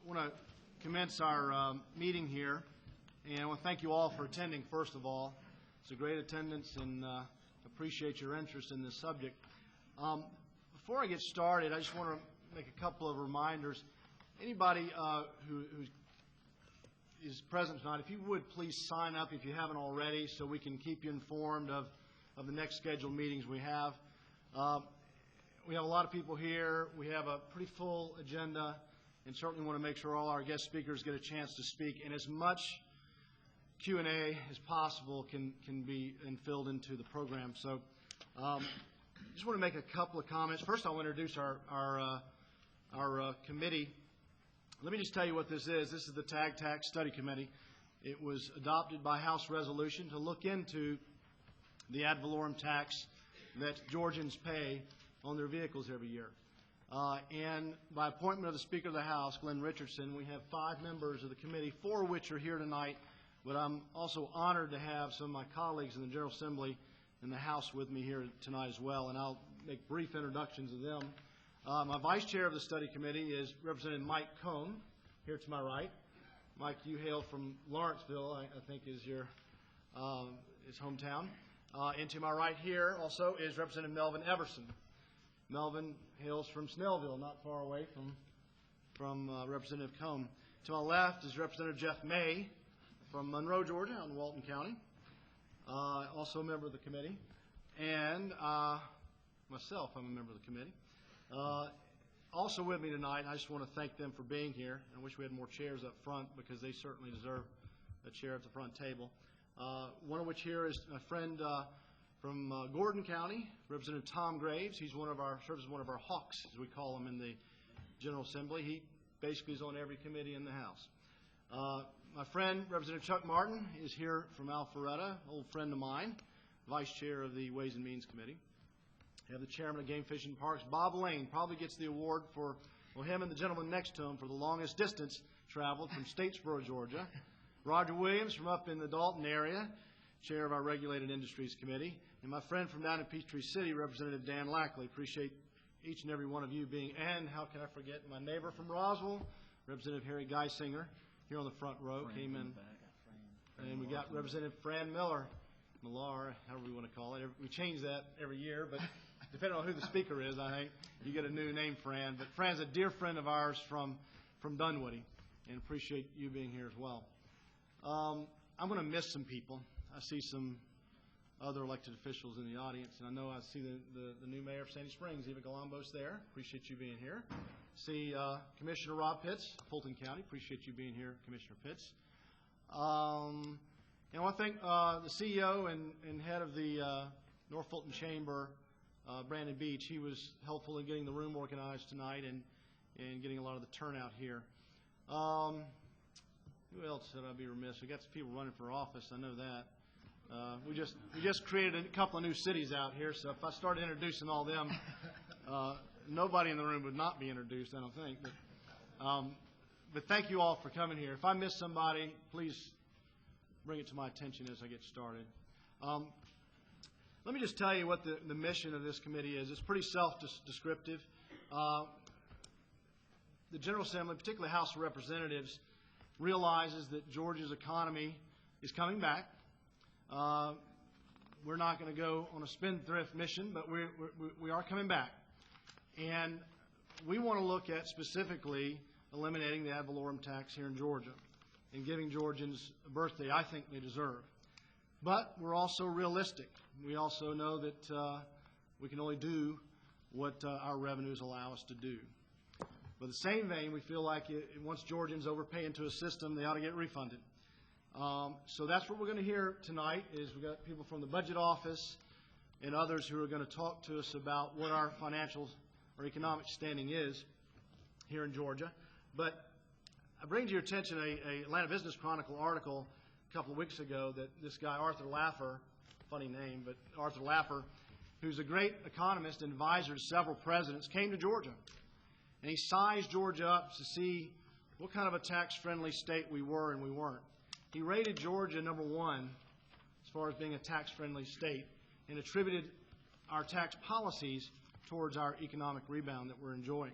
want to commence our meeting here, and I want to thank you all for attending, first of all. It's a great attendance, and appreciate your interest in this subject. Before I get started, I just want to make a couple of reminders. Anybody who is present tonight, if you would please sign up if you haven't already, so we can keep you informed of the next scheduled meetings we have. We have a lot of people here. We have a pretty full agenda, and certainly want to make sure all our guest speakers get a chance to speak, and as much Q&A as possible can be filled into the program. So just want to make a couple of comments. First, I want to introduce our committee. Let me just tell you what this is. This is the TAG Tax Study Committee. It was adopted by House resolution to look into the ad valorem tax that Georgians pay on their vehicles every year. And by appointment of the Speaker of the House, Glenn Richardson, we have 5 members of the committee, 4 of which are here tonight, but I'm also honored to have some of my colleagues in the General Assembly and the House with me here tonight as well, and I'll make brief introductions of them. My Vice Chair of the Study Committee is Representative Mike Cohn, here to my right. Mike, you hail from Lawrenceville, I think is your his hometown. And to my right here also is Representative Melvin Everson. Melvin hails from Snellville, not far away from Representative Cohn. To my left is Representative Jeff May from Monroe, Georgia, out in Walton County, also a member of the committee. And myself, I'm a member of the committee. Also with me tonight, I just want to thank them for being here. I wish we had more chairs up front because they certainly deserve a chair at the front table. One of which here is my friend from Gordon County, Representative Tom Graves. He's serves as one of our hawks, as we call him in the General Assembly. He basically is on every committee in the House. My friend, Representative Chuck Martin, is here from Alpharetta, old friend of mine, Vice Chair of the Ways and Means Committee. We have the Chairman of Game Fish and Parks, Bob Lane, probably gets the award for him and the gentleman next to him for the longest distance traveled from Statesboro, Georgia. Roger Williams from up in the Dalton area, Chair of our Regulated Industries Committee. And my friend from down in Peachtree City, Representative Dan Lackley. Appreciate each and every one of you being, and how can I forget my neighbor from Roswell, Representative Harry Geisinger, here on the front row, came in. And we got Representative Fran Millar, however we want to call it. We change that every year, but depending on who the speaker is, I think you get a new name, Fran. But Fran's a dear friend of ours from Dunwoody, and appreciate you being here as well. I'm going to miss some people. I see some other elected officials in the audience, and I know I see the new mayor of Sandy Springs, Eva Galambos, there. Appreciate you being here. See Commissioner Rob Pitts, Fulton County. Appreciate you being here, Commissioner Pitts. And I want to thank the CEO and head of the North Fulton Chamber, Brandon Beach. He was helpful in getting the room organized tonight and getting a lot of the turnout here. Who else should I be remiss? We got some people running for office. I know that. We just created a couple of new cities out here, so if I started introducing all them, nobody in the room would not be introduced, I don't think. But thank you all for coming here. If I miss somebody, please bring it to my attention as I get started. Let me just tell you what the mission of this committee is. It's pretty self-descriptive. The General Assembly, particularly House of Representatives, realizes that Georgia's economy is coming back. We're not going to go on a spendthrift mission, but we are coming back. And we want to look at specifically eliminating the ad valorem tax here in Georgia and giving Georgians a birthday I think they deserve. But we're also realistic. We also know that we can only do what our revenues allow us to do. But in the same vein, we feel like once Georgians overpay into a system, they ought to get refunded. So that's what we're going to hear tonight. Is we've got people from the Budget Office and others who are going to talk to us about what our financial or economic standing is here in Georgia. But I bring to your attention a Atlanta Business Chronicle article a couple of weeks ago that this guy, Arthur Laffer, funny name, but Arthur Laffer, who's a great economist and advisor to several presidents, came to Georgia. And he sized Georgia up to see what kind of a tax-friendly state we were and we weren't. He rated Georgia number 1 as far as being a tax-friendly state and attributed our tax policies towards our economic rebound that we're enjoying.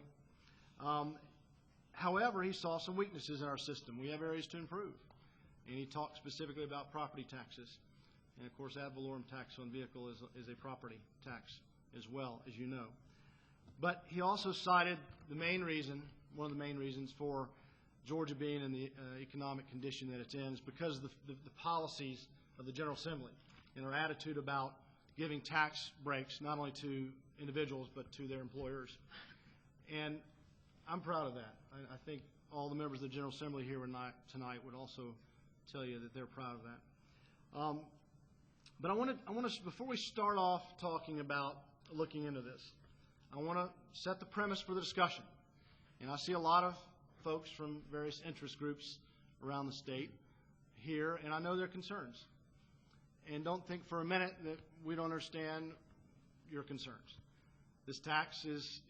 However, he saw some weaknesses in our system. We have areas to improve. And he talked specifically about property taxes. And, of course, ad valorem tax on vehicle is a property tax as well, as you know. But he also cited the main reason, one of the main reasons for Georgia being in the economic condition that it's in is because of the policies of the General Assembly and our attitude about giving tax breaks not only to individuals but to their employers. And I'm proud of that. I think all the members of the General Assembly here tonight would also tell you that they're proud of that. But I want to, before we start off talking about looking into this, I want to set the premise for the discussion. And I see a lot of folks from various interest groups around the state here, and I know their concerns. And don't think for a minute that we don't understand your concerns. This tax is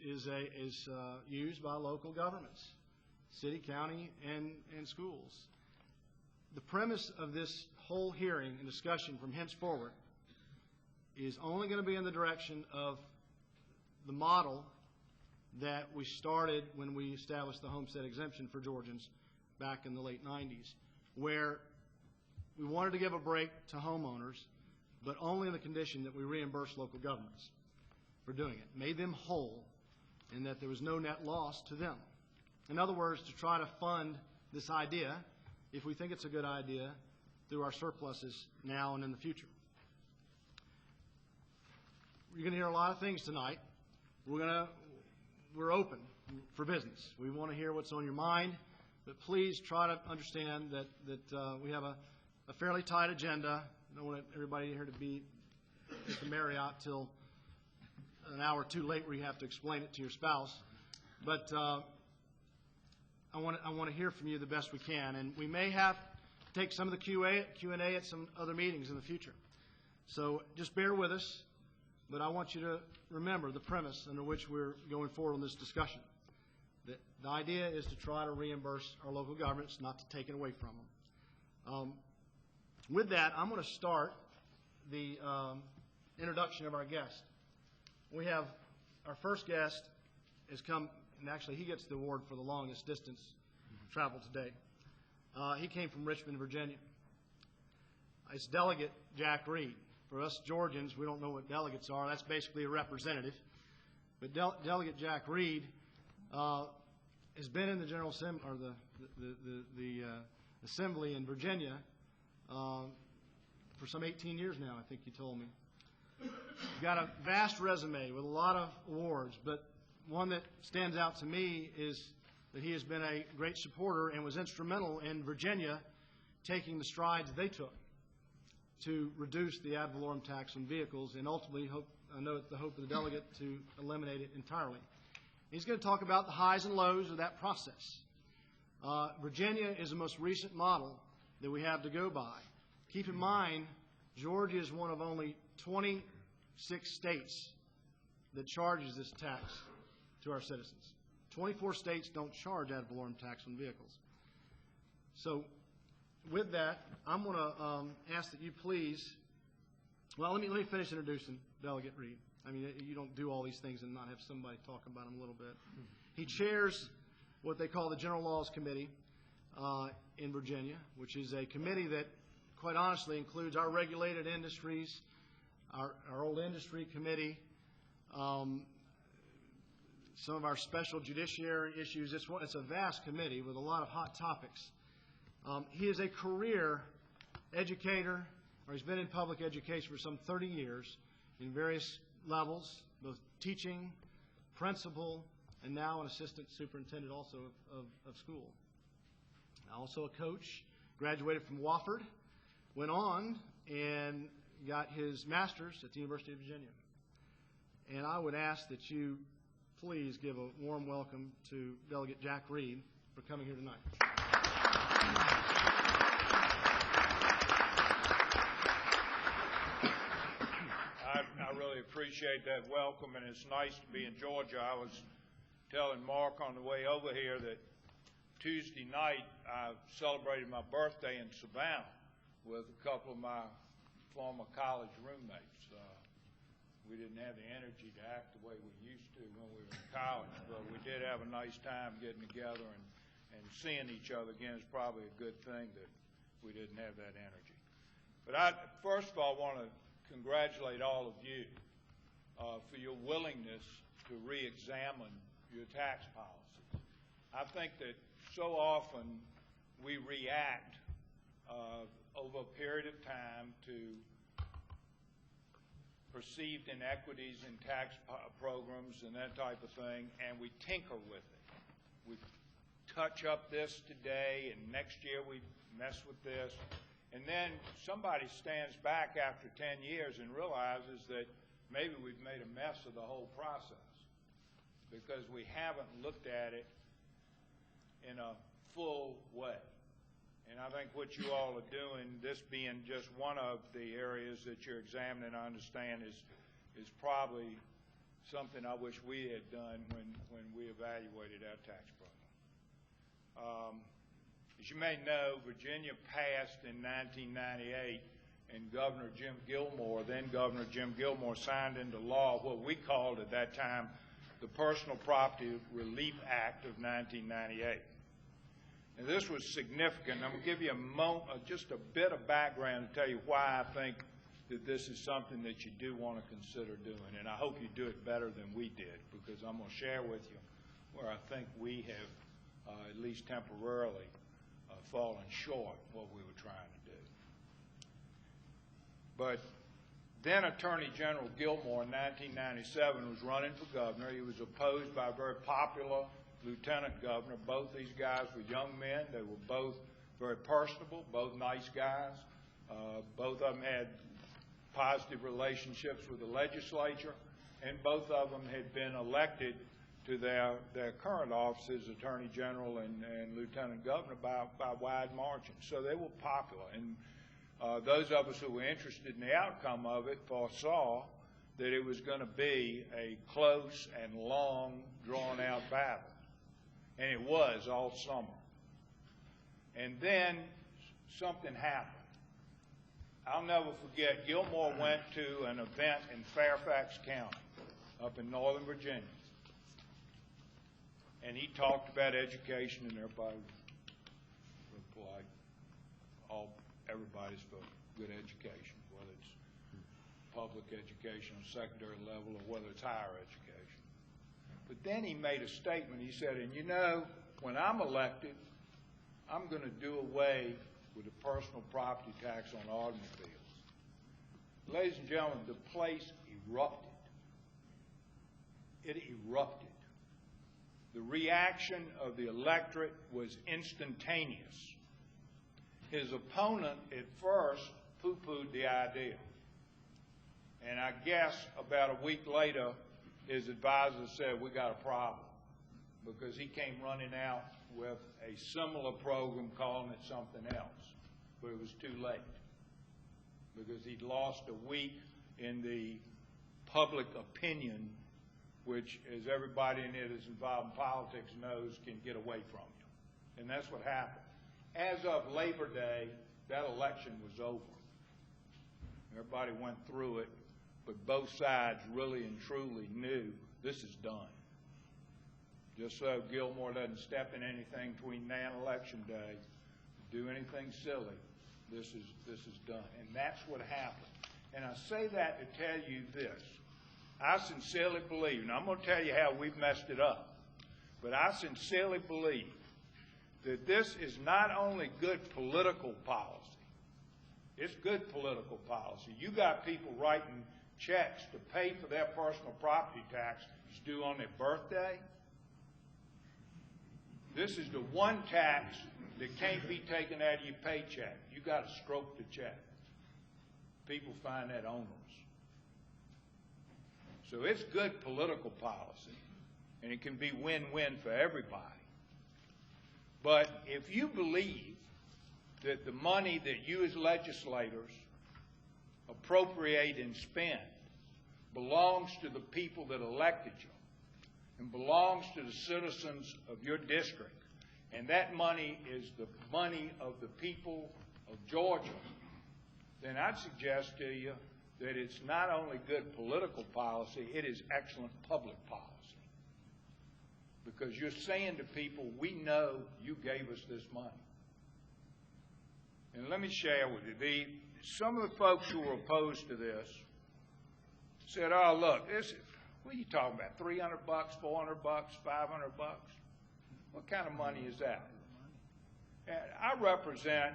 used by local governments, city, county, and schools. The premise of this whole hearing and discussion from henceforward is only going to be in the direction of the model that we started when we established the homestead exemption for Georgians back in the late 90s, where we wanted to give a break to homeowners, but only in the condition that we reimburse local governments for doing it, made them whole, and that there was no net loss to them. In other words, to try to fund this idea, if we think it's a good idea, through our surpluses now and in the future. You're going to hear a lot of things tonight. We're open for business. We want to hear what's on your mind, but please try to understand that we have a fairly tight agenda. I don't want everybody here to be at the Marriott till an hour or two late where you have to explain it to your spouse. But I want to hear from you the best we can, and we may have to take some of the Q&A at some other meetings in the future. So just bear with us, but I want you to remember the premise under which we're going forward on this discussion. The idea is to try to reimburse our local governments, not to take it away from them. With that, I'm going to start the introduction of our guest. We have our first guest has come, and actually he gets the award for the longest distance traveled today. He came from Richmond, Virginia. It's Delegate Jack Reed. For us Georgians, we don't know what delegates are. That's basically a representative. But Delegate Jack Reed has been in the General Assembly, or the Assembly in Virginia for some 18 years now, I think you told me. He's got a vast resume with a lot of awards, but one that stands out to me is that he has been a great supporter and was instrumental in Virginia taking the strides they took to reduce the ad valorem tax on vehicles and ultimately, I know it's the hope of the delegate, to eliminate it entirely. He's going to talk about the highs and lows of that process. Virginia is the most recent model that we have to go by. Keep in mind, Georgia is one of only 26 states that charges this tax to our citizens. 24 states don't charge ad valorem tax on vehicles. So with that, I'm going to ask that you please, well, let me finish introducing Delegate Reed. I mean, you don't do all these things and not have somebody talk about him a little bit. He chairs what they call the General Laws Committee in Virginia, which is a committee that, quite honestly, includes our regulated industries, our old industry committee, some of our special judiciary issues. It's a vast committee with a lot of hot topics. He is a career educator, or he's been in public education for some 30 years in various levels, both teaching, principal, and now an assistant superintendent also of school. Also a coach, graduated from Wofford, went on and got his master's at the University of Virginia. And I would ask that you please give a warm welcome to Delegate Jack Reed for coming here tonight. I really appreciate that welcome, and it's nice to be in Georgia. I was telling Mark on the way over here that Tuesday night I celebrated my birthday in Savannah with a couple of my former college roommates. We didn't have the energy to act the way we used to when we were in college, but we did have a nice time getting together and seeing each other again. It's probably a good thing that we didn't have that energy. But I, first of all, want to congratulate all of you for your willingness to re-examine your tax policies. I think that so often we react over a period of time to perceived inequities in tax programs and that type of thing, and we tinker with it. We touch up this today, and next year we mess with this. And then somebody stands back after 10 years and realizes that maybe we've made a mess of the whole process because we haven't looked at it in a full way. And I think what you all are doing, this being just one of the areas that you're examining, I understand, is probably something I wish we had done when we evaluated our tax program. As you may know, Virginia passed in 1998, and Governor Jim Gilmore, then Governor Jim Gilmore, signed into law what we called at that time the Personal Property Relief Act of 1998. And this was significant. I'm going to give you just a bit of background to tell you why I think that this is something that you do want to consider doing. And I hope you do it better than we did, because I'm going to share with you where I think we have, at least temporarily, fallen short of what we were trying to do. But then Attorney General Gilmore in 1997 was running for governor. He was opposed by a very popular lieutenant governor. Both these guys were young men. They were both very personable, both nice guys. Both of them had positive relationships with the legislature, and both of them had been elected to their current offices, Attorney General and Lieutenant Governor, by wide margins. So they were popular. And those of us who were interested in the outcome of it foresaw that it was going to be a close and long, drawn-out battle. And it was all summer. And then something happened. I'll never forget, Gilmore went to an event in Fairfax County up in Northern Virginia. And he talked about education, and everybody was polite. Everybody's for good education, whether it's public education on secondary level or whether it's higher education. But then he made a statement. He said, and you know, when I'm elected, I'm going to do away with the personal property tax on automobiles. Ladies and gentlemen, the place erupted. It erupted. The reaction of the electorate was instantaneous. His opponent at first poo-pooed the idea. And I guess about a week later, his advisor said, we got a problem, because he came running out with a similar program calling it something else. But it was too late, because he'd lost a week in the public opinion, which, as everybody in it that's involved in politics knows, can get away from you. And that's what happened. As of Labor Day, that election was over. Everybody went through it, but both sides really and truly knew this is done. Just so Gilmore doesn't step in anything between now and Election Day, do anything silly, this is done. And that's what happened. And I say that to tell you this. I sincerely believe, and I'm going to tell you how we've messed it up, but I sincerely believe that this is not only good political policy, it's good political policy. You got people writing checks to pay for their personal property tax that's due on their birthday. This is the one tax that can't be taken out of your paycheck. You got to stroke the check. People find that onerous. So it's good political policy, and it can be win-win for everybody. But if you believe that the money that you as legislators appropriate and spend belongs to the people that elected you and belongs to the citizens of your district, and that money is the money of the people of Georgia, then I'd suggest to you that it's not only good political policy, it is excellent public policy. because you're saying to people, we know you gave us this money. And let me share with you, some of the folks who were opposed to this said, oh, look, what are you talking about, $300, $400, $500? What kind of money is that? And I represent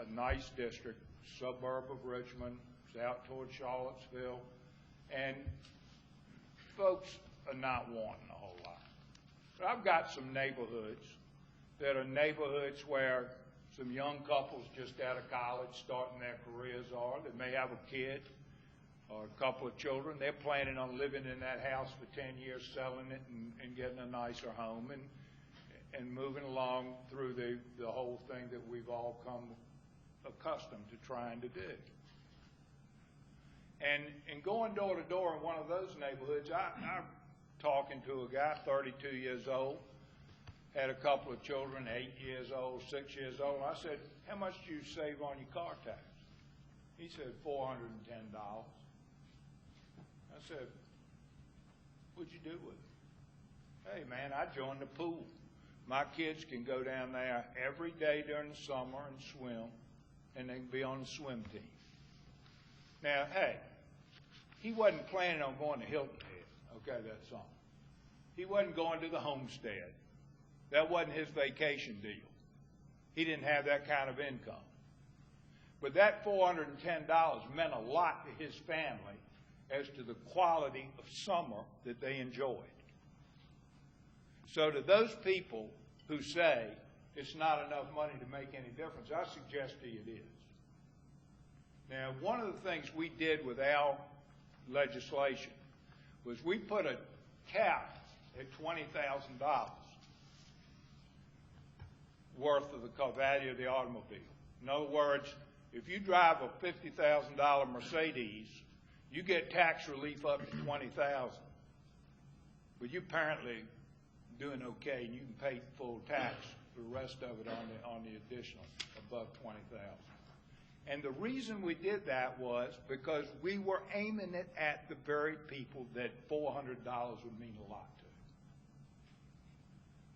a nice district, suburb of Richmond, it's out toward Charlottesville, and folks are not wanting a whole lot. But I've got some neighborhoods that are neighborhoods where some young couples just out of college starting their careers are. They may have a kid or a couple of children. They're planning on living in that house for 10 years, selling it and getting a nicer home and moving along through the whole thing that we've all come accustomed to trying to do. And going door to door in one of those neighborhoods, I'm talking to a guy, 32 years old, had a couple of children, 8 years old, 6 years old. I said, how much do you save on your car tax? He said, $410. I said, what'd you do with it? Hey, man, I joined the pool. My kids can go down there every day during the summer and swim, and they can be on the swim team. Now, hey, he wasn't planning on going to Hilton Head. Okay, that's something. He wasn't going to the Homestead. That wasn't his vacation deal. He didn't have that kind of income. But that $410 meant a lot to his family as to the quality of summer that they enjoyed. So to those people who say it's not enough money to make any difference, I suggest to you it is. Now, one of the things we did with our legislation was we put a cap at $20,000 worth of the value of the automobile. In other words, if you drive a $50,000 Mercedes, you get tax relief up to $20,000. But you're apparently doing okay, and you can pay full tax for the rest of it on the additional above $20,000. And the reason we did that was because we were aiming it at the very people that $400 would mean a lot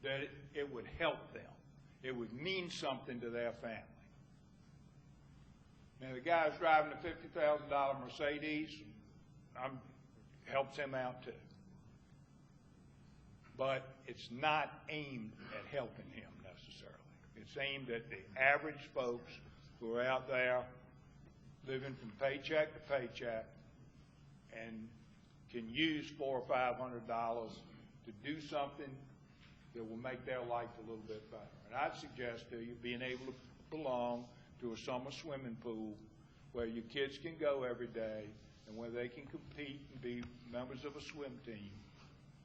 to. That it would help them. It would mean something to their family. Now, the guy who's driving a $50,000 Mercedes helps him out too. But it's not aimed at helping him necessarily. It's aimed at the average folks who are out there living from paycheck to paycheck and can use $400 or $500 to do something that will make their life a little bit better. And I'd suggest to you being able to belong to a summer swimming pool where your kids can go every day and where they can compete and be members of a swim team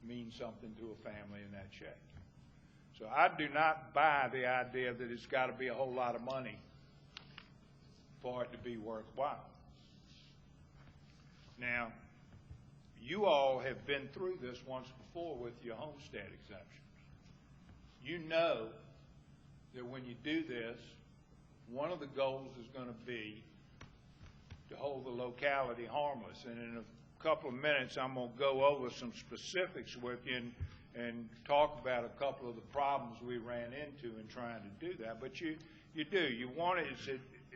means something to a family in that shape. So I do not buy the idea that it's got to be a whole lot of money for it to be worthwhile. Now, you all have been through this once before with your homestead exemptions. You know that when you do this, one of the goals is going to be to hold the locality harmless. And in a couple of minutes, I'm going to go over some specifics with you and talk about a couple of the problems we ran into in trying to do that. But you do. You want it.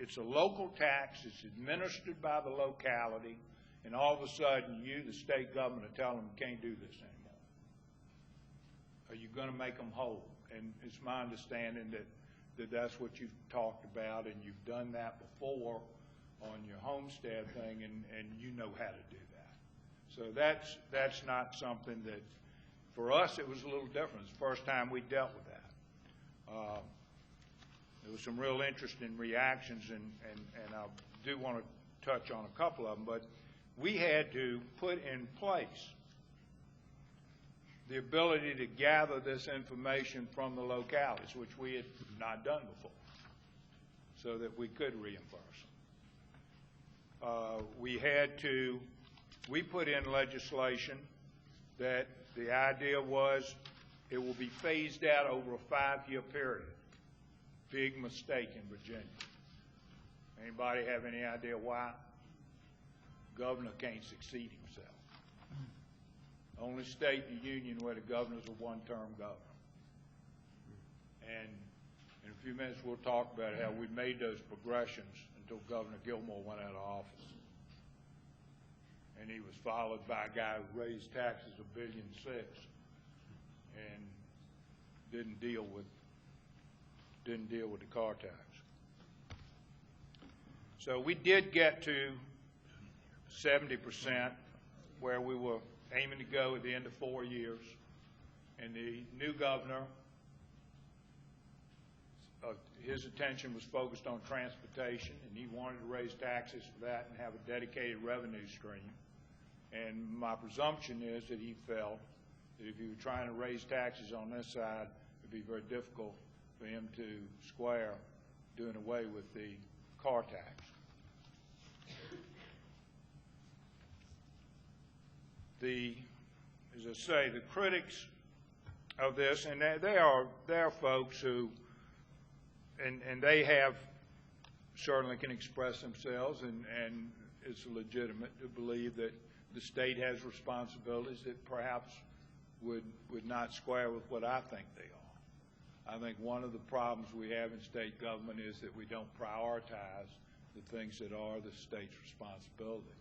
It's a local tax. It's administered by the locality. And all of a sudden, you, the state government, are telling them you can't do this anymore. Are you going to make them whole? And it's my understanding that that's what you've talked about, and you've done that before on your homestead thing, and you know how to do that. So that's not something that, for us, it was a little different. It's the first time we dealt with that. There was some real interesting reactions, and I do want to touch on a couple of them, but we had to put in place the ability to gather this information from the localities, which we had not done before, so that we could reimburse them. We put in legislation that the idea was it will be phased out over a 5-year period. Big mistake in Virginia. Anybody have any idea why? Governor can't succeed himself. only state in the union where the governor's a one-term governor. And in a few minutes we'll talk about how we made those progressions until Governor Gilmore went out of office. And he was followed by a guy who raised taxes $1.6 billion and didn't deal with the car tax. So we did get to 70%, where we were aiming to go at the end of 4 years. And the new governor, his attention was focused on transportation, and he wanted to raise taxes for that and have a dedicated revenue stream. And my presumption is that he felt that if you were trying to raise taxes on this side, it would be very difficult for him to square doing away with the car tax. As I say, the critics of this, and there are folks who, and they have certainly can express themselves, and it's legitimate to believe that the state has responsibilities that perhaps would not square with what I think they are. I think one of the problems we have in state government is that we don't prioritize the things that are the state's responsibility.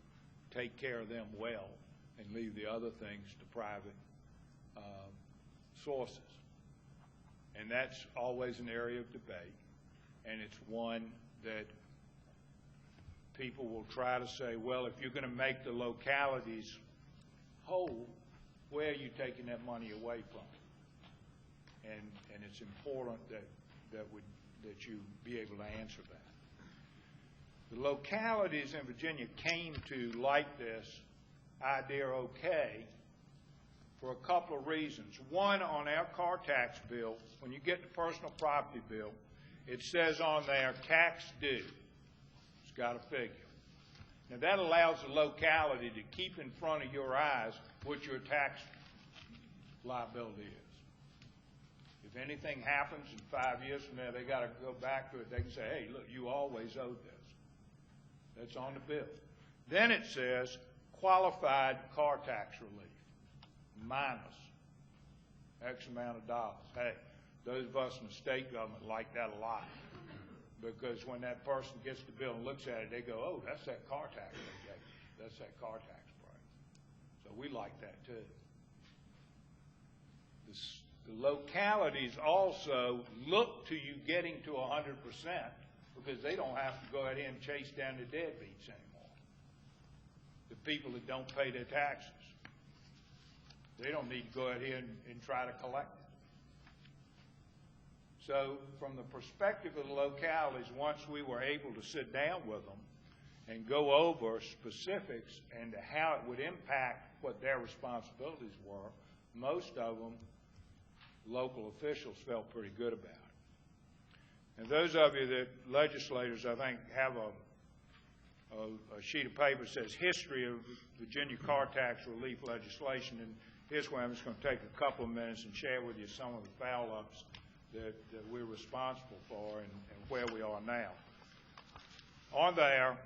Take care of them well and leave the other things to private sources. And that's always an area of debate, and it's one that people will try to say, well, if you're going to make the localities whole, where are you taking that money away from? And it's important that you be able to answer that. The localities in Virginia came to like this idea okay for a couple of reasons. One, on our car tax bill, when you get the personal property bill, it says on there, tax due. It's got a figure. Now that allows the locality to keep in front of your eyes what your tax liability is. If anything happens in 5 years from now, they got to go back to it. They can say, hey, look, you always owed this. That's on the bill. Then it says qualified car tax relief minus X amount of dollars. Hey, those of us in the state government like that a lot, because when that person gets the bill and looks at it, they go, oh, that's that car tax they gave me. That's that car tax break. So we like that too. The localities also look to you getting to 100% because they don't have to go ahead and chase down the deadbeats anymore. The people that don't pay their taxes. They don't need to go ahead and try to collect it. So from the perspective of the localities, once we were able to sit down with them and go over specifics and how it would impact what their responsibilities were, most of them, local officials, felt pretty good about it. And those of you that legislators, I think, have a sheet of paper that says History of Virginia Car Tax Relief Legislation, and here's where I'm just going to take a couple of minutes and share with you some of the foul-ups that we're responsible for and where we are now. On there,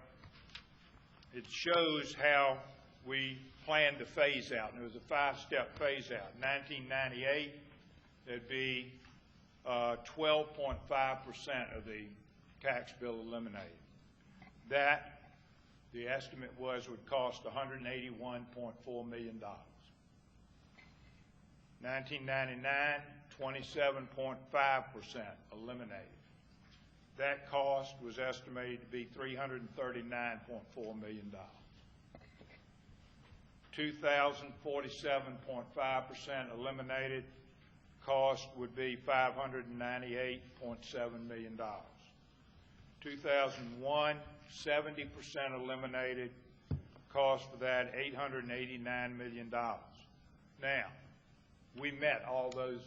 it shows how we planned to phase out, and it was a 5-step phase out. In 1998, there'd be 12.5% of the tax bill eliminated. That, the estimate was, would cost $181.4 million. 1999, 27.5% eliminated. That cost was estimated to be $339.4 million. 2047.5% eliminated, cost would be $598.7 million. 2001, 70% eliminated, cost for that $889 million. Now, we met all those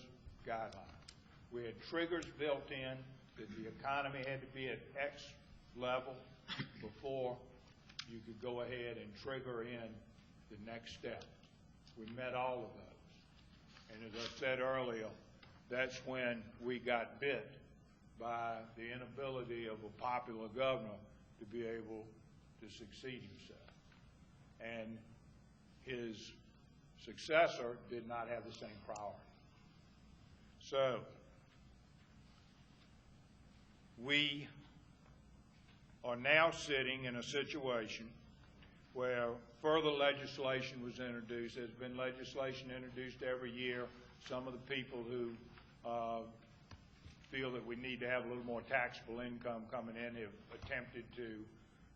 guidelines. We had triggers built in that the economy had to be at X level before you could go ahead and trigger in the next step. We met all of those. And as I said earlier, that's when we got bit by the inability of a popular governor to be able to succeed himself. And his successor did not have the same priority. So we are now sitting in a situation where further legislation was introduced. There's been legislation introduced every year. Some of the people who feel that we need to have a little more taxable income coming in have attempted to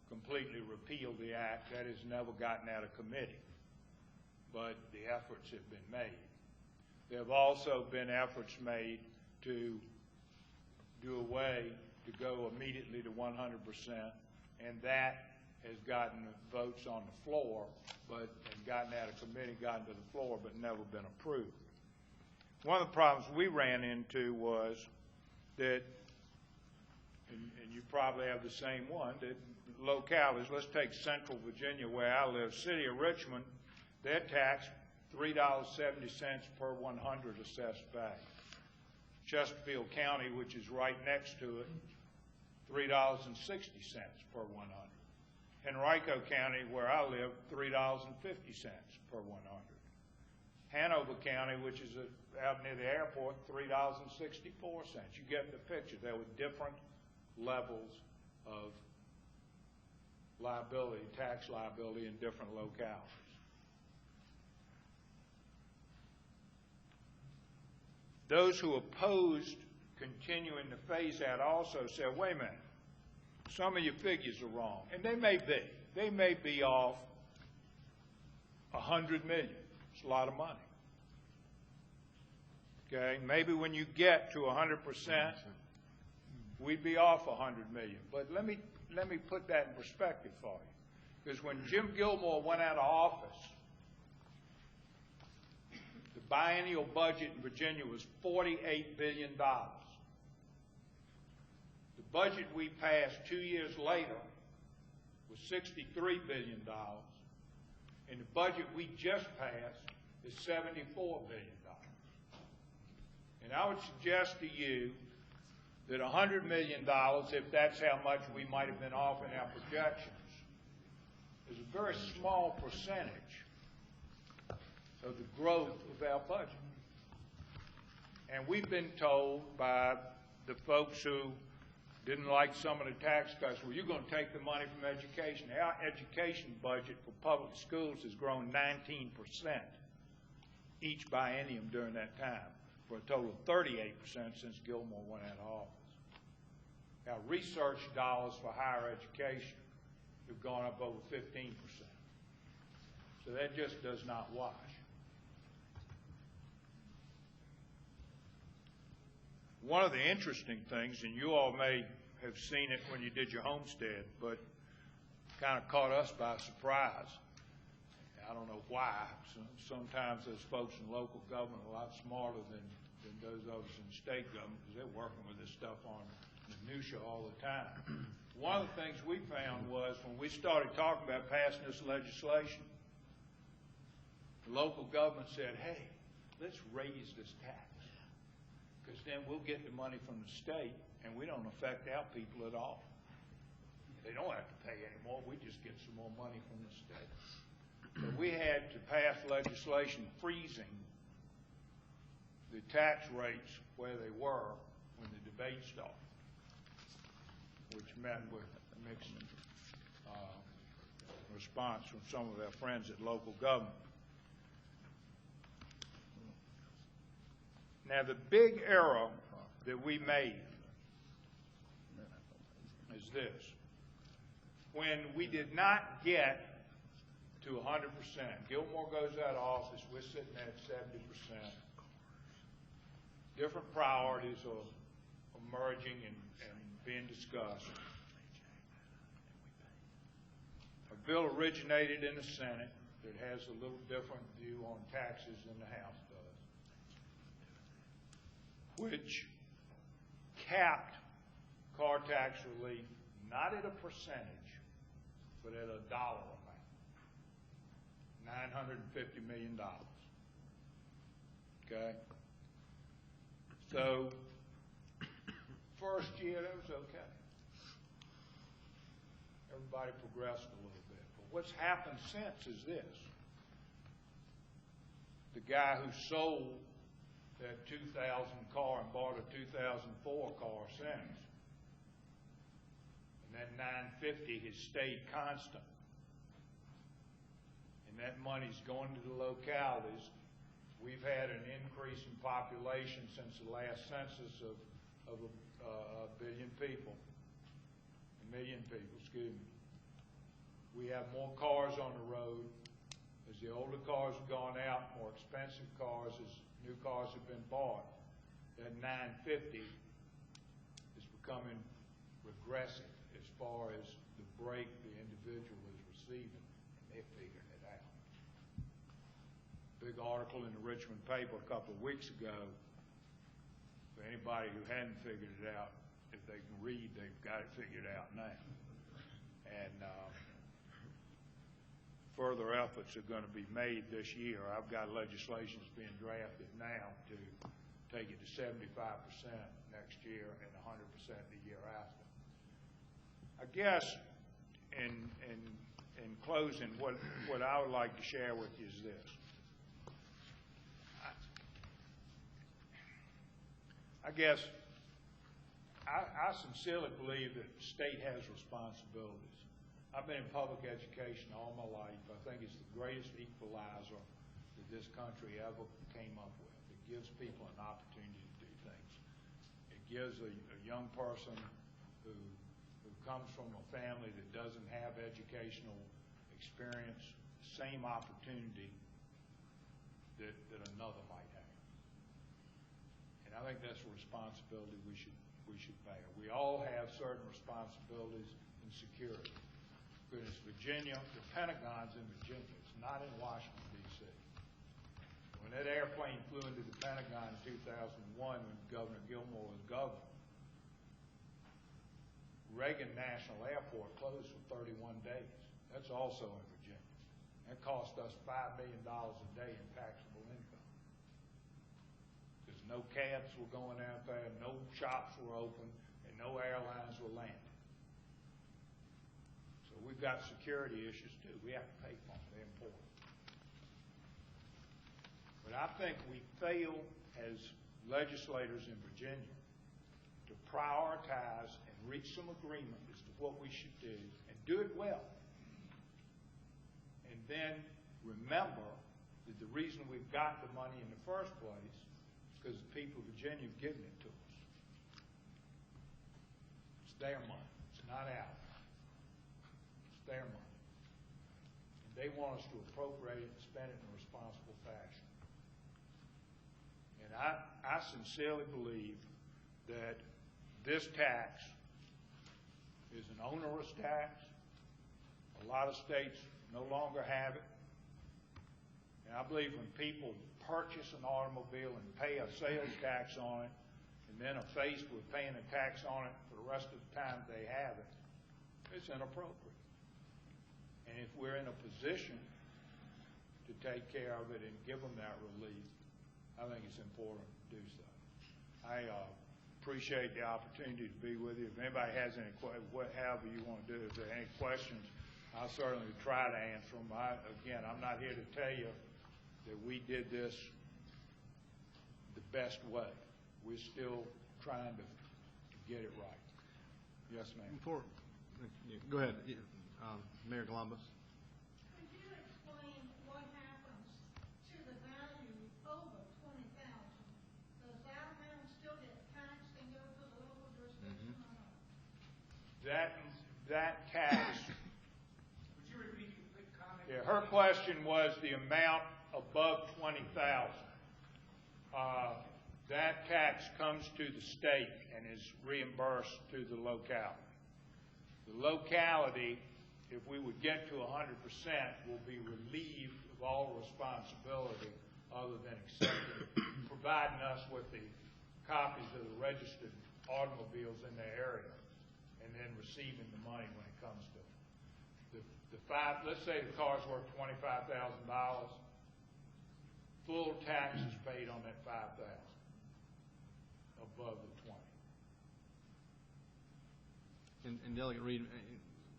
completely repeal the act. That has never gotten out of committee, but the efforts have been made. There have also been efforts made to do away, to go immediately to 100%, and that has gotten votes on the floor, but and gotten out of committee, gotten to the floor, but never been approved. One of the problems we ran into was that, and you probably have the same one, that localities, let's take Central Virginia where I live, City of Richmond, they're taxed $3.70 per 100 assessed value. Chesterfield County, which is right next to it, $3.60 per 100. Henrico County, where I live, $3.50 per 100. Hanover County, which is out near the airport, $3.64. You get the picture. There were different levels of liability, tax liability in different localities. Those who opposed continuing to phase out also said, wait a minute, some of your figures are wrong. And they may be. They may be off $100 million. It's a lot of money. Okay? Maybe when you get to 100%, we'd be off $100 million. But let me put that in perspective for you. Because when Jim Gilmore went out of office, the biennial budget in Virginia was $48 billion. The budget we passed 2 years later was $63 billion, and the budget we just passed is $74 billion. And I would suggest to you that $100 million, if that's how much we might have been off in our projections, is a very small percentage of the growth of our budget. And we've been told by the folks who didn't like some of the tax cuts, well, you're going to take the money from education. Our education budget for public schools has grown 19% each biennium during that time, for a total of 38% since Gilmore went out of office. Our research dollars for higher education have gone up over 15%. So that just does not wash. One of the interesting things, and you all may have seen it when you did your homestead, but kind of caught us by surprise. I don't know why. Sometimes those folks in local government are a lot smarter than those of us in state government, because they're working with this stuff on minutia all the time. One of the things we found was when we started talking about passing this legislation, the local government said, hey, let's raise this tax, because then we'll get the money from the state and we don't affect our people at all. They don't have to pay anymore. We just get some more money from the state. So we had to pass legislation freezing the tax rates where they were when the debate started, which met with mixed response from some of our friends at local government. Now, the big error that we made is this. When we did not get to 100%, Gilmore goes out of office, we're sitting at 70%. Different priorities are emerging and being discussed. A bill originated in the Senate that has a little different view on taxes than the House does, which capped car tax relief not at a percentage, but at a dollar amount, $950 million. Okay? So, first year, that was okay. Everybody progressed a little bit. But what's happened since is this. the guy who sold that 2000 car and bought a 2004 car since. And that 950 has stayed constant. And that money's going to the localities. We've had an increase in population since the last census of a billion people. A million people, excuse me. We have more cars on the road. As the older cars have gone out, more expensive cars, as new cars have been bought, that 950 is becoming regressive as far as the break the individual is receiving, and they're figuring it out. Big article in the Richmond paper a couple of weeks ago. For anybody who hadn't figured it out, if they can read, they've got it figured out now. And further efforts are going to be made this year. I've got legislation that's being drafted now to take it to 75% next year and 100% the year after. I guess in closing, what I would like to share with you is this. I guess I sincerely believe that the state has responsibilities. I've been in public education all my life. I think it's the greatest equalizer that this country ever came up with. It gives people an opportunity to do things. It gives a young person who comes from a family that doesn't have educational experience the same opportunity that another might have. And I think that's a responsibility we should bear. We all have certain responsibilities in security. Goodness, Virginia, the Pentagon's in Virginia. It's not in Washington, D.C. When that airplane flew into the Pentagon in 2001, when Governor Gilmore was governor, Reagan National Airport closed for 31 days. That's also in Virginia. That cost us $5 million a day in taxable income. Because no cabs were going out there, no shops were open, and no airlines were landing. We've got security issues too. We have to pay for them. They're important. But I think we fail as legislators in Virginia to prioritize and reach some agreement as to what we should do and do it well. And then remember that the reason we've got the money in the first place is because the people of Virginia have given it to us. It's their money. It's not ours. Their money. And they want us to appropriate it and spend it in a responsible fashion. And I sincerely believe that this tax is an onerous tax. A lot of states no longer have it. And I believe when people purchase an automobile and pay a sales tax on it, and then are faced with paying a tax on it for the rest of the time they have it, it's inappropriate. And if we're in a position to take care of it and give them that relief, I think it's important to do so. I appreciate the opportunity to be with you. If anybody has any however you want to do, if there are any questions, I'll certainly try to answer them. Again, I'm not here to tell you that we did this the best way. We're still trying to get it right. Yes, ma'am. Go ahead. Mayor Columbus. Could you explain what happens to the value over $20,000? Does that amount still get taxed and go to the local jurisdiction or not? That tax. Would you repeat your quick comment? Yeah, her question was the amount above $20,000. That tax comes to the state and is reimbursed to the locality. The locality, if we would get to 100%, will be relieved of all responsibility other than accepting, providing us with the copies of the registered automobiles in their area, and then receiving the money when it comes to them. Let's say the car's worth $25,000. Full tax is paid on that $5,000 above the 20. And Delegate Reed,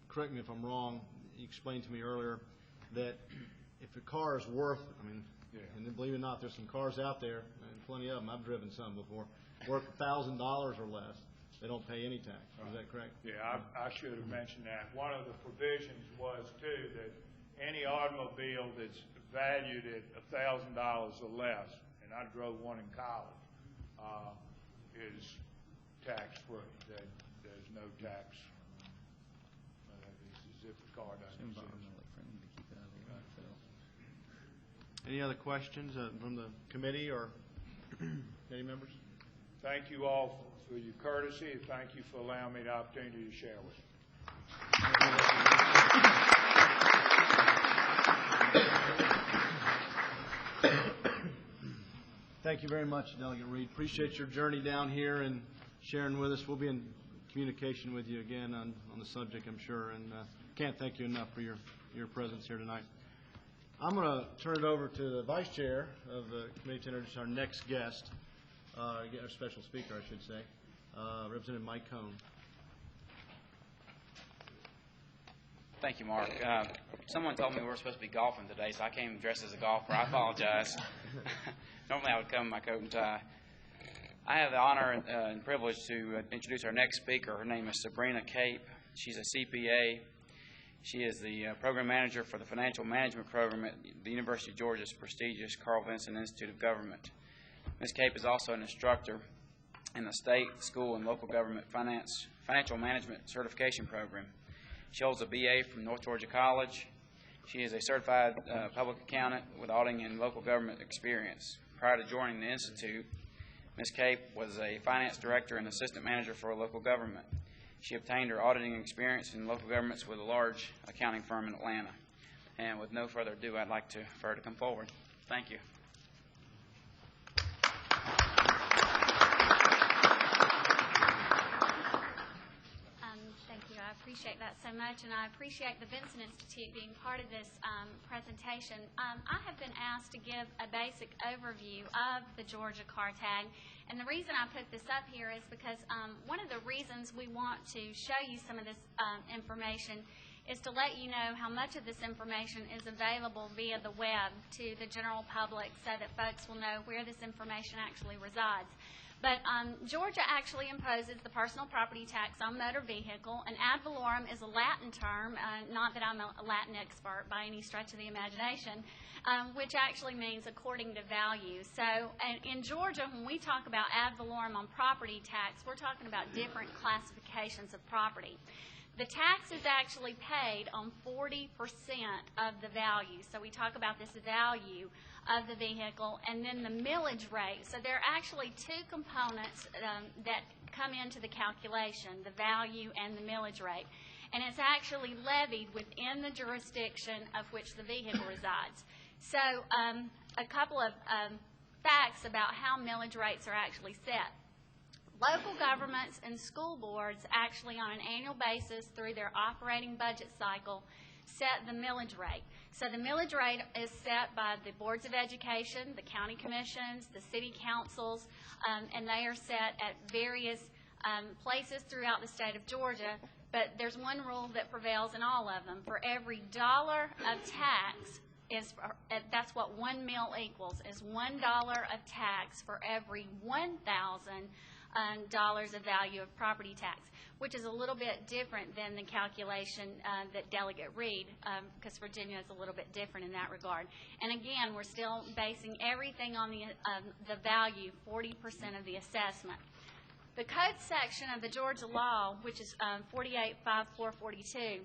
correct me if I'm wrong, you explained to me earlier that if a car is worth, Yeah. And then believe it or not, there's some cars out there, and plenty of them, I've driven some before, worth $1,000 or less. They don't pay any tax. Is that correct? Yeah, I should have mentioned that. One of the provisions was, too, that any automobile that's valued at $1,000 or less, and I drove one in college, is tax-free. There's no tax. It's as if the car doesn't exist. Any other questions from the committee or committee members? Thank you all for your courtesy, and thank you for allowing me the opportunity to share with you. Thank you very much, Delegate Reed. Appreciate your journey down here and sharing with us. We'll be in communication with you again on the subject, I'm sure, and can't thank you enough for your presence here tonight. I'm going to turn it over to the Vice Chair of the committee to introduce our next guest, our special speaker, I should say, Representative Mike Cohn. Thank you, Mark. Someone told me we were supposed to be golfing today, so I came dressed as a golfer. I apologize. Normally I would come in my coat and tie. I have the honor and privilege to introduce our next speaker. Her name is Sabrina Cape. She's a CPA. She is the program manager for the financial management program at the University of Georgia's prestigious Carl Vinson Institute of Government. Ms. Cape is also an instructor in the state, school, and local government financial management certification program. She holds a BA from North Georgia College. She is a certified public accountant with auditing and local government experience. Prior to joining the Institute, Ms. Cape was a finance director and assistant manager for a local government. She obtained her auditing experience in local governments with a large accounting firm in Atlanta. And with no further ado, I'd like for her to come forward. Thank you. Thank you. I appreciate that so much, and I appreciate the Vinson Institute being part of this presentation. I have been asked to give a basic overview of the Georgia car tag, and the reason I put this up here is because one of the reasons we want to show you some of this information is to let you know how much of this information is available via the web to the general public so that folks will know where this information actually resides. But Georgia actually imposes the personal property tax on motor vehicle, and ad valorem is a Latin term, not that I'm a Latin expert by any stretch of the imagination, which actually means according to value. So in Georgia, when we talk about ad valorem on property tax, we're talking about different classifications of property. The tax is actually paid on 40% of the value. So we talk about this value of the vehicle, and then the millage rate. So there are actually two components that come into the calculation, the value and the millage rate. And it's actually levied within the jurisdiction of which the vehicle resides. So a couple of facts about how millage rates are actually set. Local governments and school boards actually on an annual basis through their operating budget cycle set the millage rate. So the millage rate is set by the boards of education, the county commissions, the city councils, and they are set at various places throughout the state of Georgia. But there's one rule that prevails in all of them. For every dollar of tax, that's what 1 mil equals, is $1 of tax for every $1,000 of value of property tax, which is a little bit different than the calculation that Delegate Reed, because Virginia is a little bit different in that regard. And again, we're still basing everything on the value, 40% of the assessment. The code section of the Georgia law, which is 485442,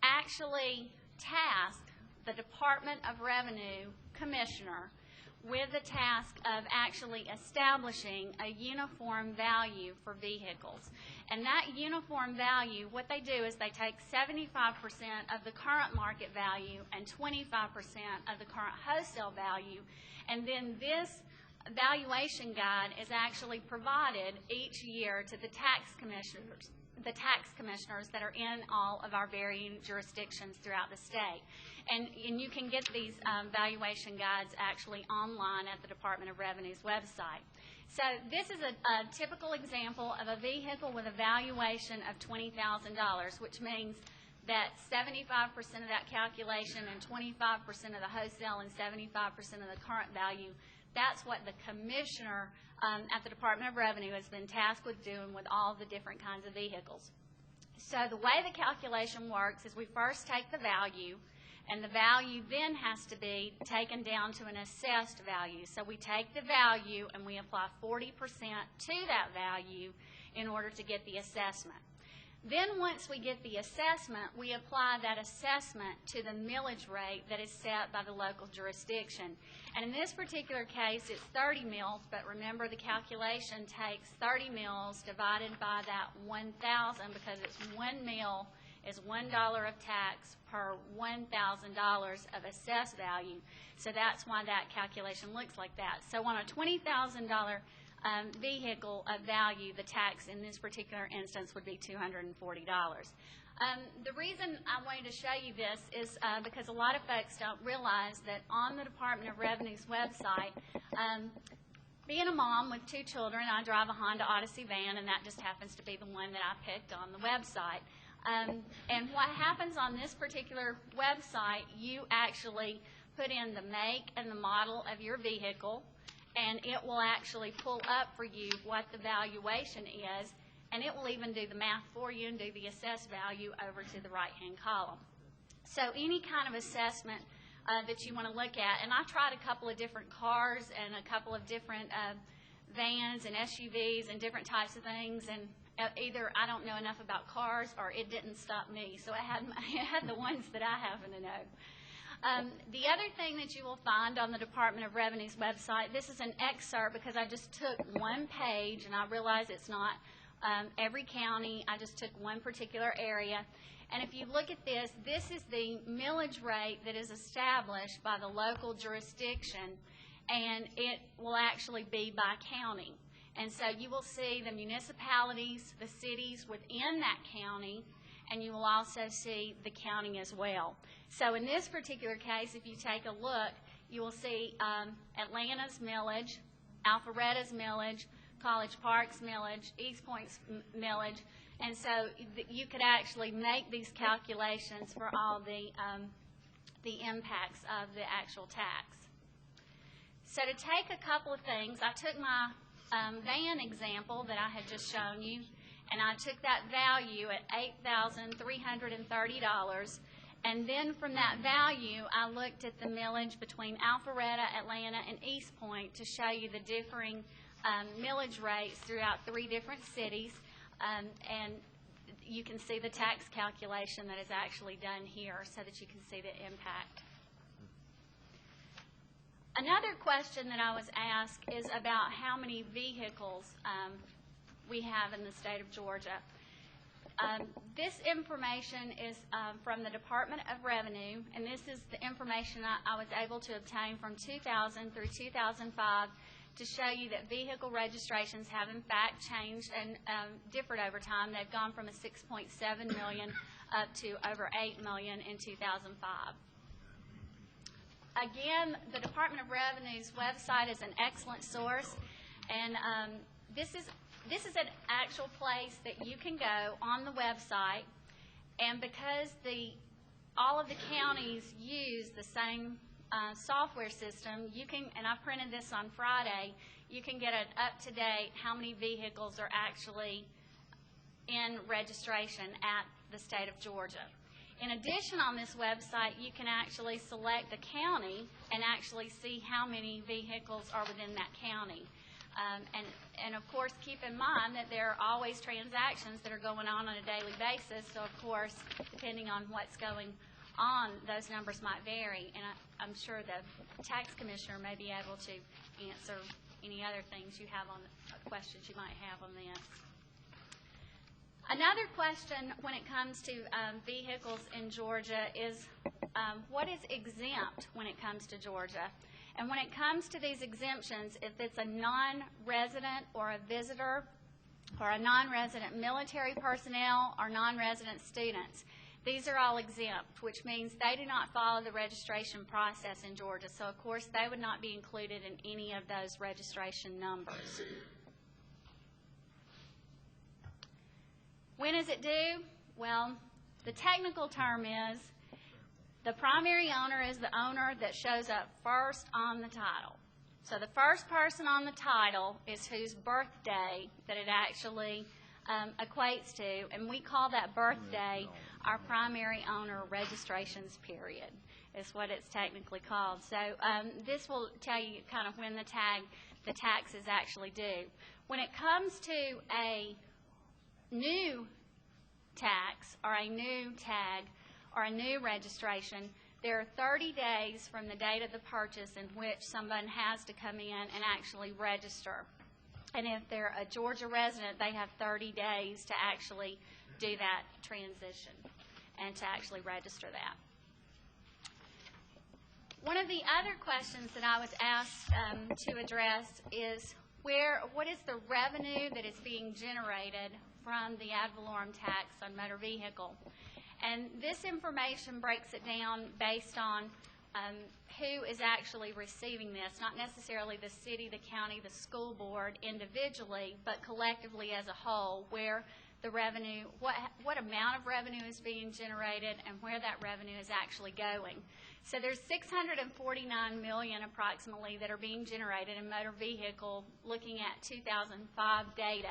actually tasked the Department of Revenue Commissioner with the task of actually establishing a uniform value for vehicles. And that uniform value, what they do is they take 75% of the current market value and 25% of the current wholesale value, and then this valuation guide is actually provided each year to the tax commissioners that are in all of our varying jurisdictions throughout the state. And you can get these valuation guides actually online at the Department of Revenue's website. So this is a typical example of a vehicle with a valuation of $20,000, which means that 75% of that calculation and 25% of the wholesale and 75% of the current value, that's what the commissioner at the Department of Revenue has been tasked with doing with all the different kinds of vehicles. So the way the calculation works is we first take the value, and the value then has to be taken down to an assessed value. So we take the value and we apply 40% to that value in order to get the assessment. Then once we get the assessment, we apply that assessment to the millage rate that is set by the local jurisdiction. And in this particular case, it's 30 mills, but remember the calculation takes 30 mills divided by that 1,000 because it's 1 mill is $1 of tax per $1,000 of assessed value. So that's why that calculation looks like that. So on a $20,000 vehicle of value, the tax in this particular instance would be $240. The reason I wanted to show you this is because a lot of folks don't realize that on the Department of Revenue's website, being a mom with 2 children, I drive a Honda Odyssey van, and that just happens to be the one that I picked on the website. And what happens on this particular website, you actually put in the make and the model of your vehicle, and it will actually pull up for you what the valuation is, and it will even do the math for you and do the assessed value over to the right-hand column. So any kind of assessment that you want to look at, and I tried a couple of different cars and a couple of different vans and SUVs and different types of things, and either I don't know enough about cars or it didn't stop me, so it had the ones that I happen to know. The other thing that you will find on the Department of Revenue's website, this is an excerpt because I just took one page, and I realize it's not every county. I just took one particular area. And if you look at this, this is the millage rate that is established by the local jurisdiction, and it will actually be by county. And so you will see the municipalities, the cities within that county, and you will also see the county as well. So in this particular case, if you take a look, you will see Atlanta's millage, Alpharetta's millage, College Park's millage, East Point's millage, and so you could actually make these calculations for all the impacts of the actual tax. So to take a couple of things, I took my van example that I had just shown you, and I took that value at $8,330, and then from that value, I looked at the millage between Alpharetta, Atlanta, and East Point to show you the differing millage rates throughout 3 different cities, and you can see the tax calculation that is actually done here so that you can see the impact. Another question that I was asked is about how many vehicles we have in the state of Georgia. This information is from the Department of Revenue, and this is the information I was able to obtain from 2000 through 2005 to show you that vehicle registrations have in fact changed and differed over time. They've gone from a 6.7 million up to over 8 million in 2005. Again, the Department of Revenue's website is an excellent source, and this is an actual place that you can go on the website, and because all of the counties use the same software system, you can, and I printed this on Friday, you can get an up-to-date how many vehicles are actually in registration at the state of Georgia. In addition, on this website, you can actually select the county and actually see how many vehicles are within that county. And of course, keep in mind that there are always transactions that are going on a daily basis, so of course, depending on what's going on, those numbers might vary, and I'm sure the tax commissioner may be able to answer any other things you have on questions you might have on this. Another question when it comes to vehicles in Georgia is what is exempt when it comes to Georgia? And when it comes to these exemptions, if it's a non-resident or a visitor or a non-resident military personnel or non-resident students, these are all exempt, which means they do not follow the registration process in Georgia. So, of course, they would not be included in any of those registration numbers. When is it due? Well, The technical term is the primary owner is the owner that shows up first on the title. So the first person on the title is whose birthday that it actually equates to, and we call that birthday our primary owner registrations period, is what it's technically called. So this will tell you kind of when the tax is actually due. When it comes to a new tax or a new tag or a new registration, there are 30 days from the date of the purchase in which someone has to come in and actually register. And if they're a Georgia resident, they have 30 days to actually do that transition and to actually register that. One of the other questions that I was asked to address is what is the revenue that is being generated from the ad valorem tax on motor vehicle? And this information breaks it down based on who is actually receiving this, not necessarily the city, the county, the school board individually, but collectively as a whole, where the revenue, what amount of revenue is being generated and where that revenue is actually going. So there's $649 million approximately that are being generated in motor vehicle looking at 2005 data,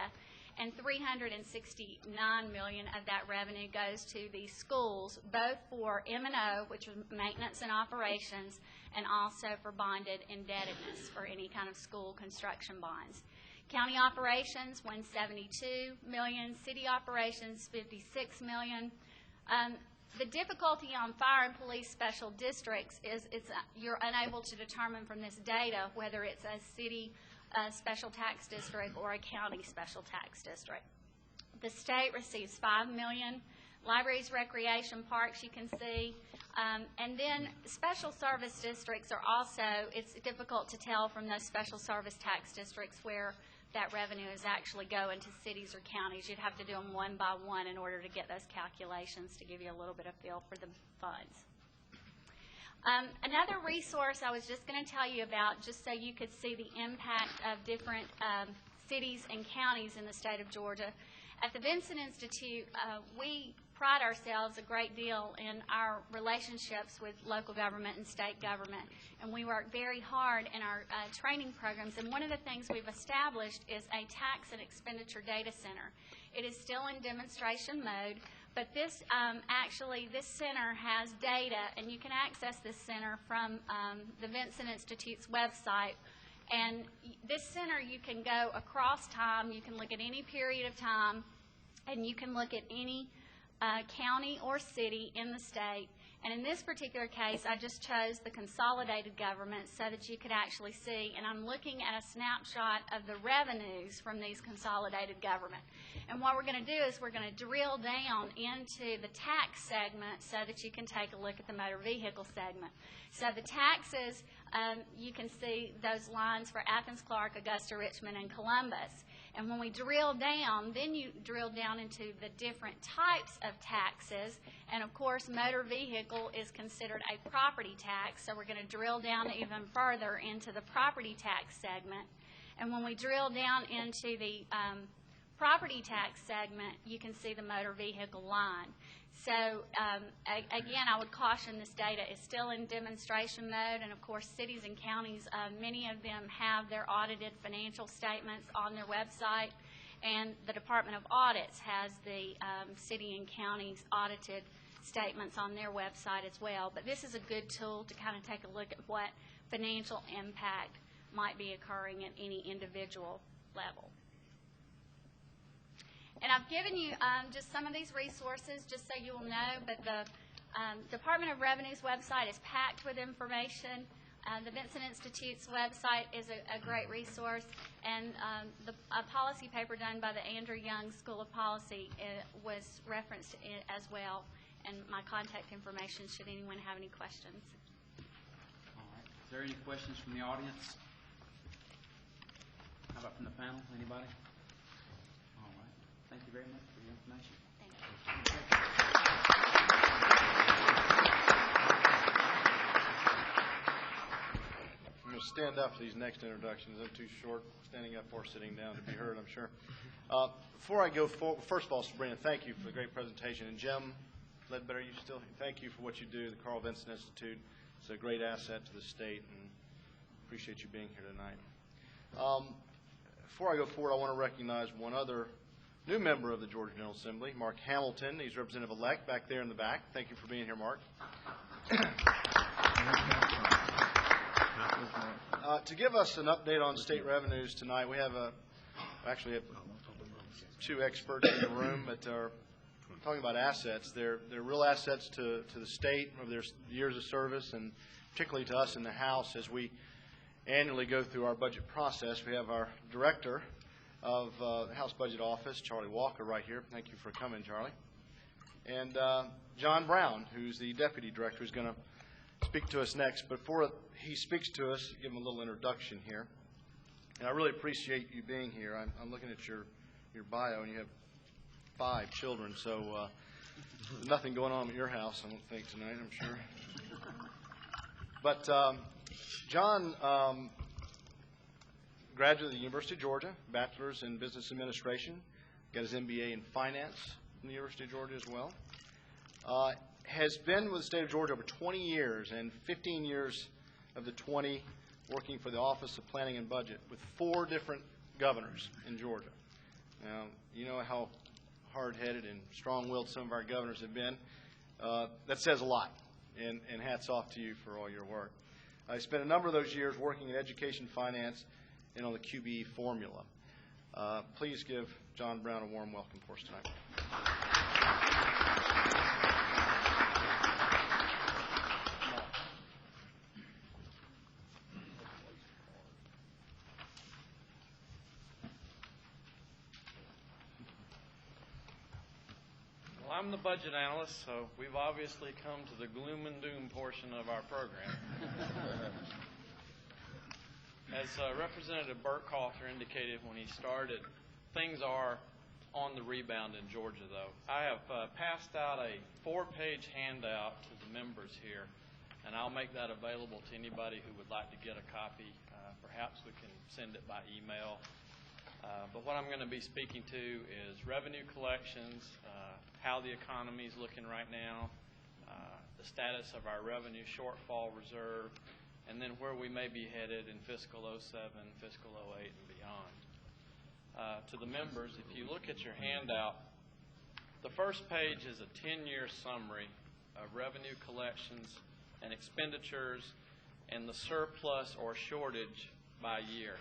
and $369 million of that revenue goes to the schools, both for M&O, which is maintenance and operations, and also for bonded indebtedness for any kind of school construction bonds. County operations, $172 million. City operations, $56 million. The difficulty on fire and police special districts is you're unable to determine from this data whether it's a city special tax district or a county special tax district. The state receives $5 million. Libraries, recreation, parks, you can see. And then special service districts are also, it's difficult to tell from those special service tax districts where that revenue is actually going to cities or counties. You'd have to do them one by one in order to get those calculations to give you a little bit of feel for the funds. Another resource I was just going to tell you about, just so you could see the impact of different cities and counties in the state of Georgia. At the Vinson Institute, we pride ourselves a great deal in our relationships with local government and state government, and we work very hard in our training programs. And one of the things we've established is a tax and expenditure data center. It is still in demonstration mode, but this this center has data, and you can access this center from the Vinson Institute's website. And this center, you can go across time, you can look at any period of time, and you can look at any county or city in the state. And in this particular case, I just chose the consolidated government so that you could actually see, and I'm looking at a snapshot of the revenues from these consolidated government. And what we're going to do is we're going to drill down into the tax segment so that you can take a look at the motor vehicle segment. So the taxes, you can see those lines for Athens, Clarke, Augusta, Richmond, and Columbus. And when we drill down, then you drill down into the different types of taxes. And, of course, motor vehicle is considered a property tax, so we're going to drill down even further into the property tax segment. And when we drill down into the property tax segment, you can see the motor vehicle line. So, again, I would caution this data is still in demonstration mode, and, of course, cities and counties, many of them have their audited financial statements on their website, and the Department of Audits has the city and counties audited statements on their website as well. But this is a good tool to kind of take a look at what financial impact might be occurring at any individual level. And I've given you just some of these resources just so you will know, but the Department of Revenue's website is packed with information. The Vinson Institute's website is a great resource, and a policy paper done by the Andrew Young School of Policy was referenced as well, and my contact information should anyone have any questions. All right. Is there any questions from the audience? How about from the panel? Anybody? All right. Thank you very much for your information. Thank you. I'm going to stand up for these next introductions. They're too short, standing up or sitting down to be heard, I'm sure. Before I go forward, first of all, Sabrina, thank you for the great presentation. And Jim, Ledbetter, you still, thank you for what you do, the Carl Vinson Institute. It's a great asset to the state, and appreciate you being here tonight. Before I go forward, I want to recognize one other new member of the Georgia General Assembly, Mark Hamilton. He's Representative-elect back there in the back. Thank you for being here, Mark. To give us an update on state revenues tonight, we have actually have two experts in the room that are talking about assets. They're real assets to the state over their years of service, and particularly to us in the House as we annually go through our budget process. We have our director of the House Budget Office, Charlie Walker, right here. Thank you for coming, Charlie. And John Brown, who's the deputy director, who's going to speak to us next. Before he speaks to us, give him a little introduction here. And I really appreciate you being here. I'm looking at your bio, and you have 5 children, so nothing going on at your house, I don't think, tonight, I'm sure. But John graduated the University of Georgia, bachelor's in business administration, got his MBA in finance from the University of Georgia as well. Has been with the state of Georgia over 20 years, and 15 years of the 20 working for the Office of Planning and Budget with 4 different governors in Georgia. Now, you know how hard-headed and strong-willed some of our governors have been. That says a lot, and hats off to you for all your work. I spent a number of those years working in education, finance, and on the QBE formula. Please give John Brown a warm welcome for us tonight. I'm the budget analyst, so we've obviously come to the gloom and doom portion of our program. As Representative Burkhalter indicated when he started, things are on the rebound in Georgia, though. I have passed out a 4-page handout to the members here, and I'll make that available to anybody who would like to get a copy. Perhaps we can send it by email. But what I'm going to be speaking to is revenue collections, how the economy is looking right now, the status of our revenue shortfall reserve, and then where we may be headed in fiscal 07, fiscal 08, and beyond. To the members, if you look at your handout, the first page is a 10-year summary of revenue collections and expenditures and the surplus or shortage by year.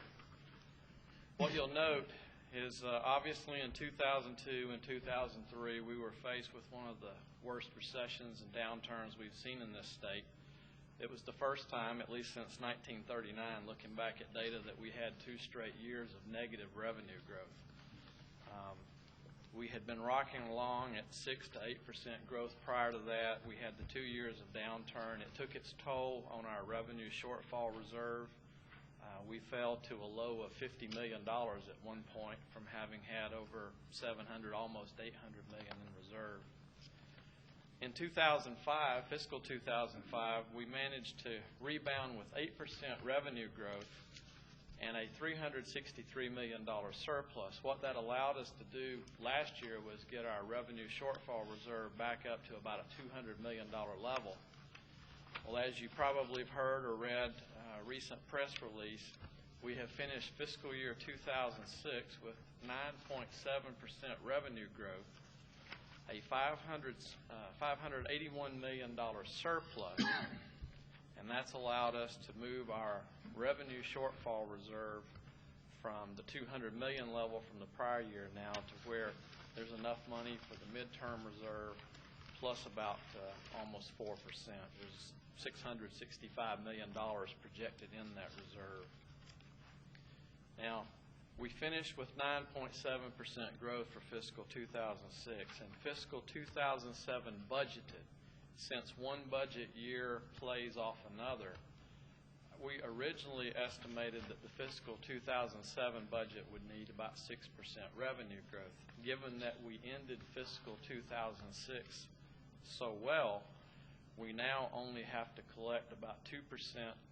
What you'll note is obviously in 2002 and 2003 we were faced with one of the worst recessions and downturns we've seen in this state. It was the first time, at least since 1939, looking back at data, that we had 2 straight years of negative revenue growth. We had been rocking along at 6 to 8% growth prior to that. We had the 2 years of downturn. It took its toll on our revenue shortfall reserve. We fell to a low of $50 million at one point from having had over 700, almost 800 million in reserve. In 2005, fiscal 2005, we managed to rebound with 8% revenue growth and a $363 million surplus. What that allowed us to do last year was get our revenue shortfall reserve back up to about a $200 million level. Well, as you probably have heard or read a recent press release, we have finished fiscal year 2006 with 9.7% revenue growth, a $581 million surplus, and that's allowed us to move our revenue shortfall reserve from the $200 million level from the prior year now to where there's enough money for the midterm reserve plus about almost 4%. There's $665 million projected in that reserve. Now, we finished with 9.7% growth for fiscal 2006, and fiscal 2007 budgeted. Since one budget year plays off another, we originally estimated that the fiscal 2007 budget would need about 6% revenue growth. Given that we ended fiscal 2006 so well, we now only have to collect about 2%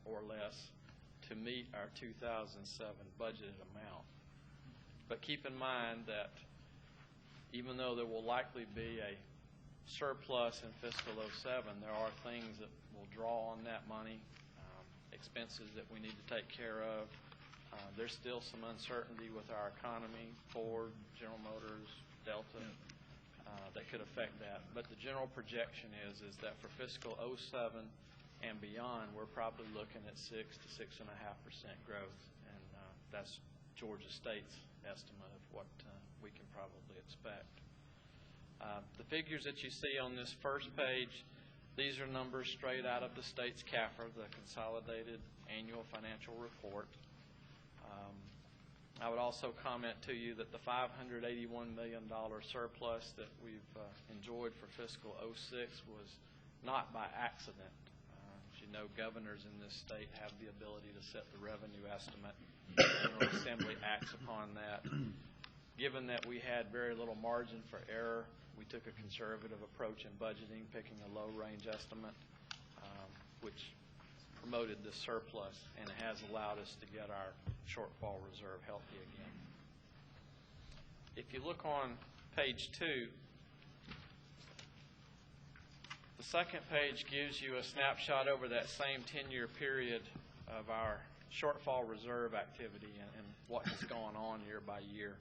or less to meet our 2007 budgeted amount. But keep in mind that even though there will likely be a surplus in fiscal '07, there are things that will draw on that money, expenses that we need to take care of. There's still some uncertainty with our economy, Ford, General Motors, Delta, that could affect that. But the general projection is that for fiscal '07 and beyond, we're probably looking at 6 to 6.5% growth, and that's Georgia State's estimate of what we can probably expect. The figures that you see on this first page, these are numbers straight out of the state's CAFR, the Consolidated Annual Financial Report. I would also comment to you that the $581 million surplus that we've enjoyed for fiscal '06 was not by accident. As you know, governors in this state have the ability to set the revenue estimate. The General Assembly acts upon that. Given that we had very little margin for error, we took a conservative approach in budgeting, picking a low-range estimate, which promoted this surplus, and it has allowed us to get our shortfall reserve healthy again. If you look on page 2, the second page gives you a snapshot over that same 10-year period of our shortfall reserve activity and what has gone on year by year.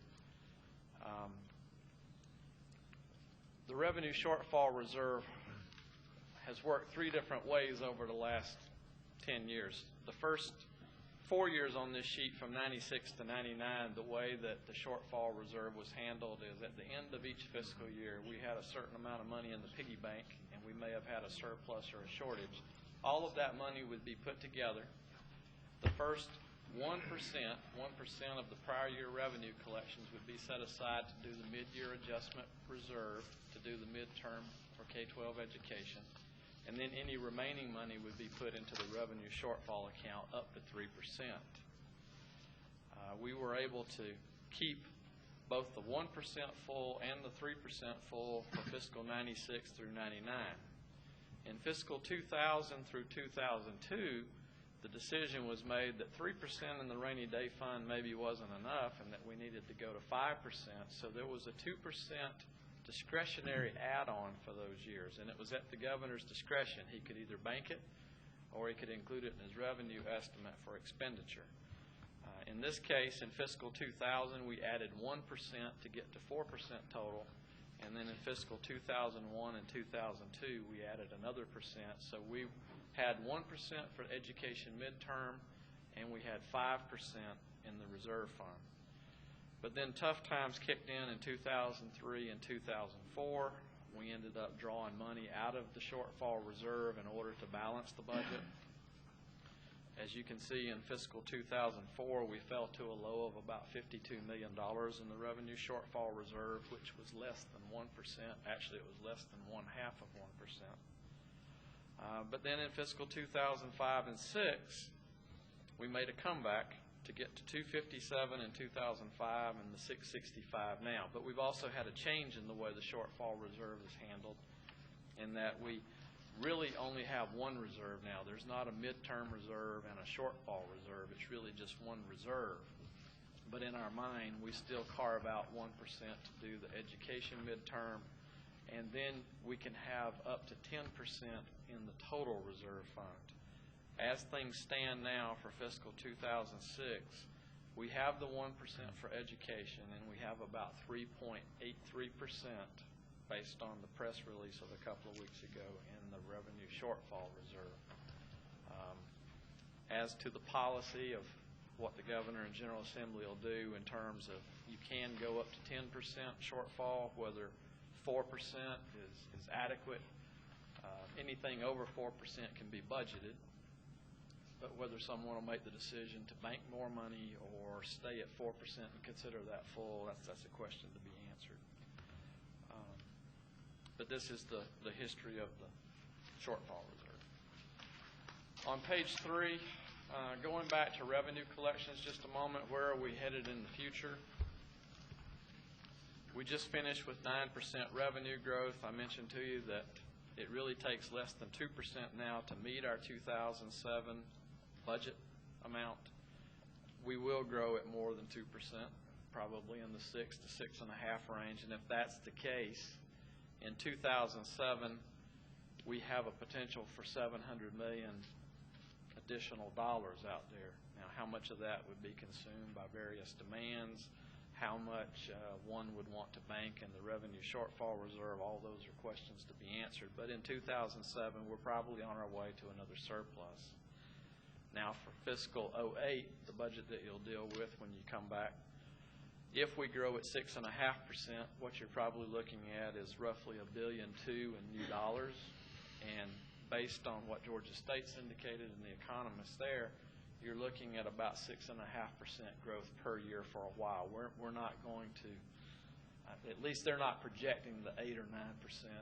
The revenue shortfall reserve has worked 3 different ways over the last 10 years. The first 4 years on this sheet, from 96 to 99, the way that the shortfall reserve was handled is at the end of each fiscal year, we had a certain amount of money in the piggy bank, and we may have had a surplus or a shortage. All of that money would be put together. The first 1% of the prior year revenue collections would be set aside to do the mid-year adjustment reserve, to do the midterm for K-12 education. And then any remaining money would be put into the revenue shortfall account up to 3%. We were able to keep both the 1% full and the 3% full for fiscal 96 through 99. In fiscal 2000 through 2002, the decision was made that 3% in the rainy day fund maybe wasn't enough and that we needed to go to 5%. So there was a 2% discretionary add-on for those years, and it was at the governor's discretion. He could either bank it or he could include it in his revenue estimate for expenditure. In this case, in fiscal 2000, we added 1% to get to 4% total, and then in fiscal 2001 and 2002, we added another percent. So we had 1% for education midterm, and we had 5% in the reserve fund. But then tough times kicked in 2003 and 2004. We ended up drawing money out of the shortfall reserve in order to balance the budget. As you can see, in fiscal 2004, we fell to a low of about $52 million in the revenue shortfall reserve, which was less than 1%. Actually, it was less than 0.5%. But then in fiscal 2005 and 6, we made a comeback to get to 257 in 2005 and the 665 now. But we've also had a change in the way the shortfall reserve is handled, in that we really only have one reserve now. There's not a midterm reserve and a shortfall reserve. It's really just one reserve. But in our mind, we still carve out 1% to do the education midterm, and then we can have up to 10% in the total reserve fund. As things stand now for fiscal 2006, we have the 1% for education, and we have about 3.83% based on the press release of a couple of weeks ago in the revenue shortfall reserve. As to the policy of what the governor and General Assembly will do in terms of, you can go up to 10% shortfall, whether 4% is adequate. Anything over 4% can be budgeted. But whether someone will make the decision to bank more money or stay at 4% and consider that full, that's a question to be answered. But this is the history of the shortfall reserve. On page 3, going back to revenue collections just a moment, where are we headed in the future? We just finished with 9% revenue growth. I mentioned to you that it really takes less than 2% now to meet our 2007 budget amount. We will grow at more than 2%, probably in the 6 to 6.5 range. And if that's the case, In 2007, we have a potential for $700 million additional dollars out there. Now, how much of that would be consumed by various demands, how much one would want to bank in the revenue shortfall reserve, all those are questions to be answered. But in 2007, we're probably on our way to another surplus. Now, for fiscal 08, the budget that you'll deal with when you come back, if we grow at 6.5%, what you're probably looking at is roughly $1.2 billion in new dollars. And based on what Georgia State's indicated and the economists there, you're looking at about 6.5% growth per year for a while. We're not going to, at least they're not projecting the 8 or 9%.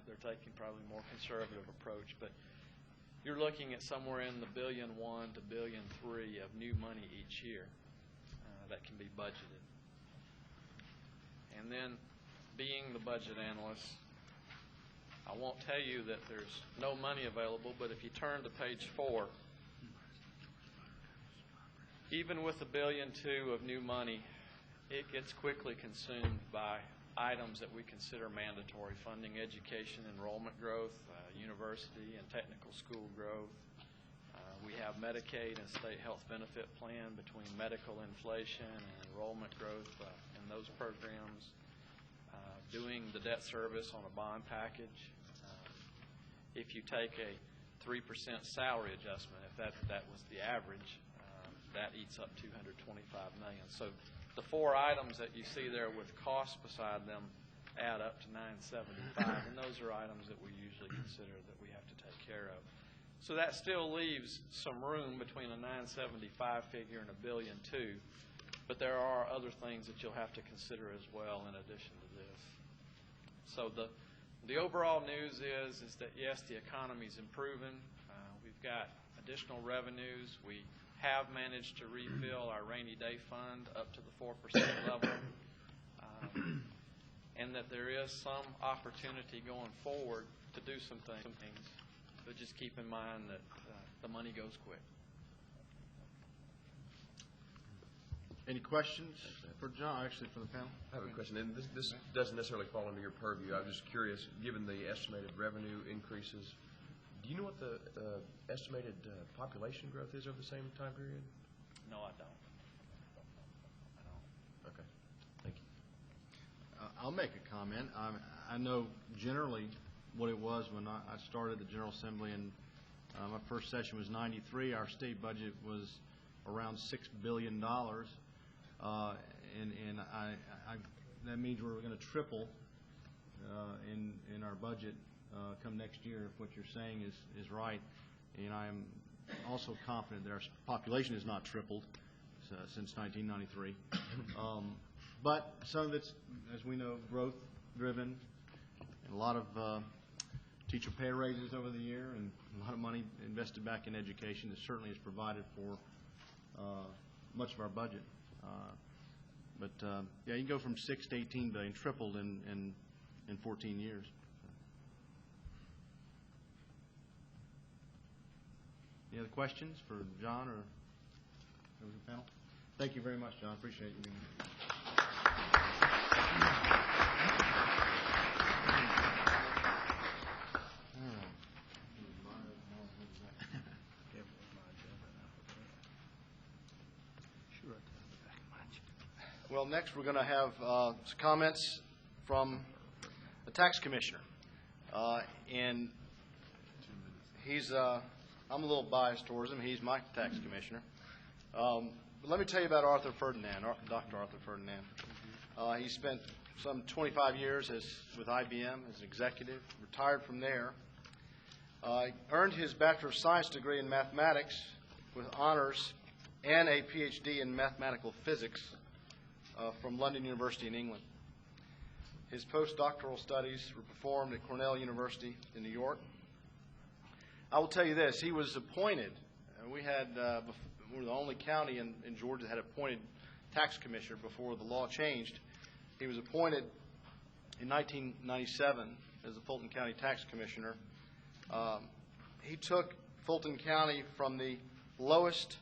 They're taking probably a more conservative approach. But you're looking at somewhere in the $1.1 billion to $1.3 billion of new money each year that can be budgeted. And then, being the budget analyst, I won't tell you that there's no money available, but if you turn to page 4, even with $1.2 billion of new money, it gets quickly consumed by items that we consider mandatory: funding education enrollment growth, university and technical school growth. We have Medicaid and state health benefit plan between medical inflation and enrollment growth in those programs. Doing the debt service on a bond package. If you take a 3% salary adjustment, if that was the average, that eats up $225 million. So the 4 items that you see there with costs beside them add up to $975, and those are items that we usually consider that we have to take care of. So that still leaves some room between a $975 figure and $1.2 billion, but there are other things that you'll have to consider as well in addition to this. So the overall news is that yes, the economy's improving. We've got additional revenues. We have managed to refill our rainy day fund up to the 4% level, and that there is some opportunity going forward to do some things. But just keep in mind that the money goes quick. Any questions for John, actually for the panel? I have a question, and this doesn't necessarily fall under your purview. I'm just curious, given the estimated revenue increases, do you know what the estimated population growth is over the same time period? No, I don't. Okay. Thank you. I'll make a comment. I know generally what it was when I started the General Assembly, and my first session was '93. Our state budget was around $6 billion. And that means we're going to triple in our budget come next year if what you're saying is right. And I am also confident that our population has not tripled since 1993. But some of it's, as we know, growth driven, and a lot of teacher pay raises over the year, and a lot of money invested back in education that certainly has provided for much of our budget. Yeah, you can go from 6 to 18 billion, tripled in 14 years. Any other questions for John or the panel? Thank you very much, John. Appreciate you being here. Well, next we're going to have some comments from the tax commissioner. And he's, I'm a little biased towards him. He's my tax commissioner. But let me tell you about Arthur Ferdinand, Dr. Arthur Ferdinand. He spent some 25 years with IBM as an executive, retired from there. Earned his Bachelor of Science degree in mathematics with honors and a PhD in mathematical physics from London University in England. His postdoctoral studies were performed at Cornell University in New York. I will tell you this, he was appointed, we were the only county in Georgia that had appointed tax commissioner before the law changed. He was appointed in 1997 as the Fulton County tax commissioner. He took Fulton County from the lowest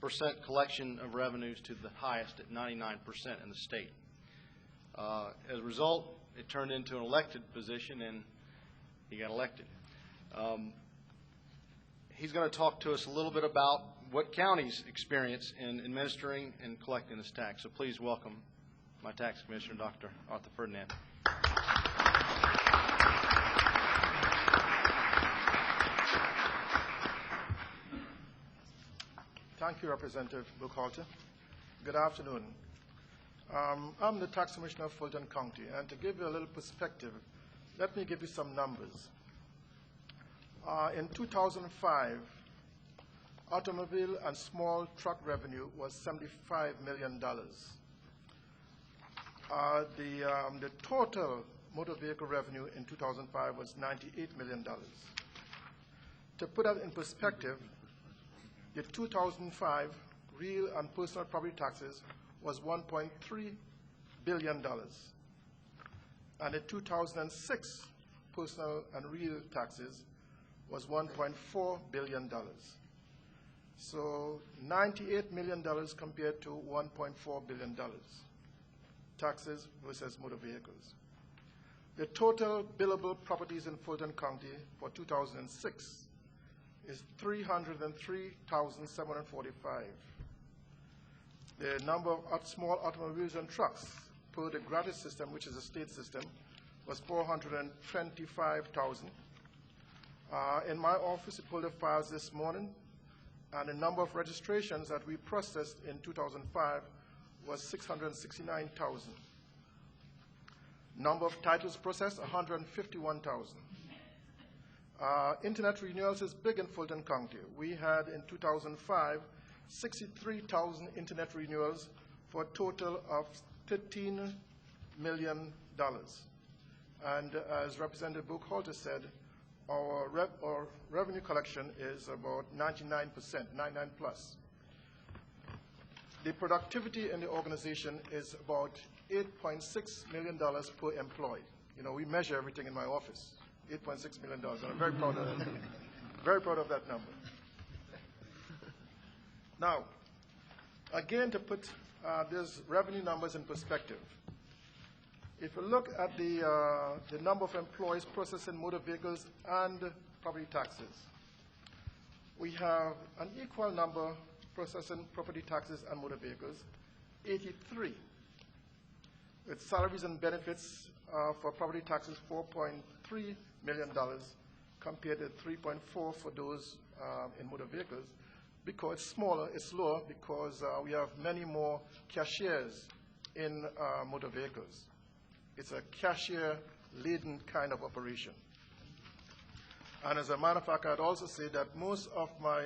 percent collection of revenues to the highest at 99% in the state. As a result, it turned into an elected position, and he got elected. He's going to talk to us a little bit about what counties experience in administering and collecting this tax. So please welcome my tax commissioner, Dr. Arthur Ferdinand. Thank you, Representative Buchalter. Good afternoon. I'm the tax commissioner of Fulton County, and to give you a little perspective, let me give you some numbers. In 2005, automobile and small truck revenue was $75 million. The total motor vehicle revenue in 2005 was $98 million. To put that in perspective, the 2005 real and personal property taxes was $1.3 billion. And the 2006 personal and real taxes was $1.4 billion. So $98 million compared to $1.4 billion, taxes versus motor vehicles. The total billable properties in Fulton County for 2006 is 303,745. The number of small automobiles and trucks per the gratis system, which is a state system, was 425,000. In my office, we pulled the files this morning, and the number of registrations that we processed in 2005 was 669,000. Number of titles processed, 151,000. Internet renewals is big in Fulton County. We had in 2005 63,000 internet renewals for a total of $13 million. And as Representative Buchalter said, our revenue collection is about 99%, 99 plus. The productivity in the organization is about $8.6 million per employee. You know, we measure everything in my office, $8.6 million, and I'm very proud of that. Very proud of that number. Now, again, to put these revenue numbers in perspective, if you look at the number of employees processing motor vehicles and property taxes, we have an equal number processing property taxes and motor vehicles, 83. With salaries and benefits for property taxes, $4.3 million compared to 3.4 for those in motor vehicles. Because it's smaller, it's lower because we have many more cashiers in motor vehicles. It's a cashier-laden kind of operation. And as a matter of fact, I'd also say that most of my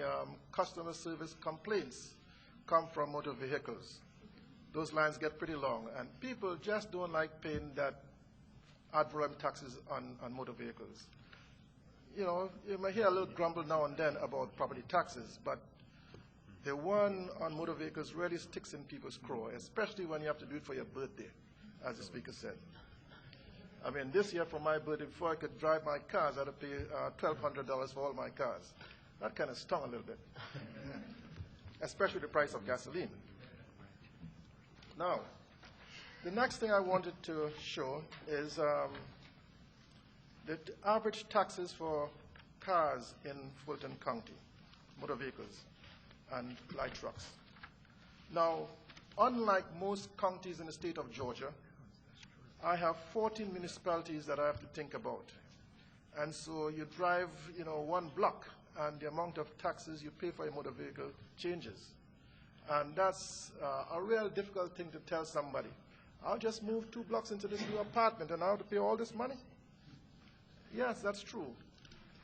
customer service complaints come from motor vehicles. Those lines get pretty long, and people just don't like paying that ad valorem taxes on motor vehicles. You know, you may hear a little grumble now and then about property taxes, but the one on motor vehicles really sticks in people's craw, especially when you have to do it for your birthday, as the speaker said. I mean, this year for my birthday, before I could drive my cars, I had to pay $1,200 for all my cars. That kind of stung a little bit, especially the price of gasoline. Now, the next thing I wanted to show is the average taxes for cars in Fulton County, motor vehicles and light trucks. Now, unlike most counties in the state of Georgia, I have 14 municipalities that I have to think about. And so you drive, you know, one block, and the amount of taxes you pay for a motor vehicle changes. And that's a real difficult thing to tell somebody. I'll just move 2 blocks into this new apartment, and I have to pay all this money? Yes, that's true,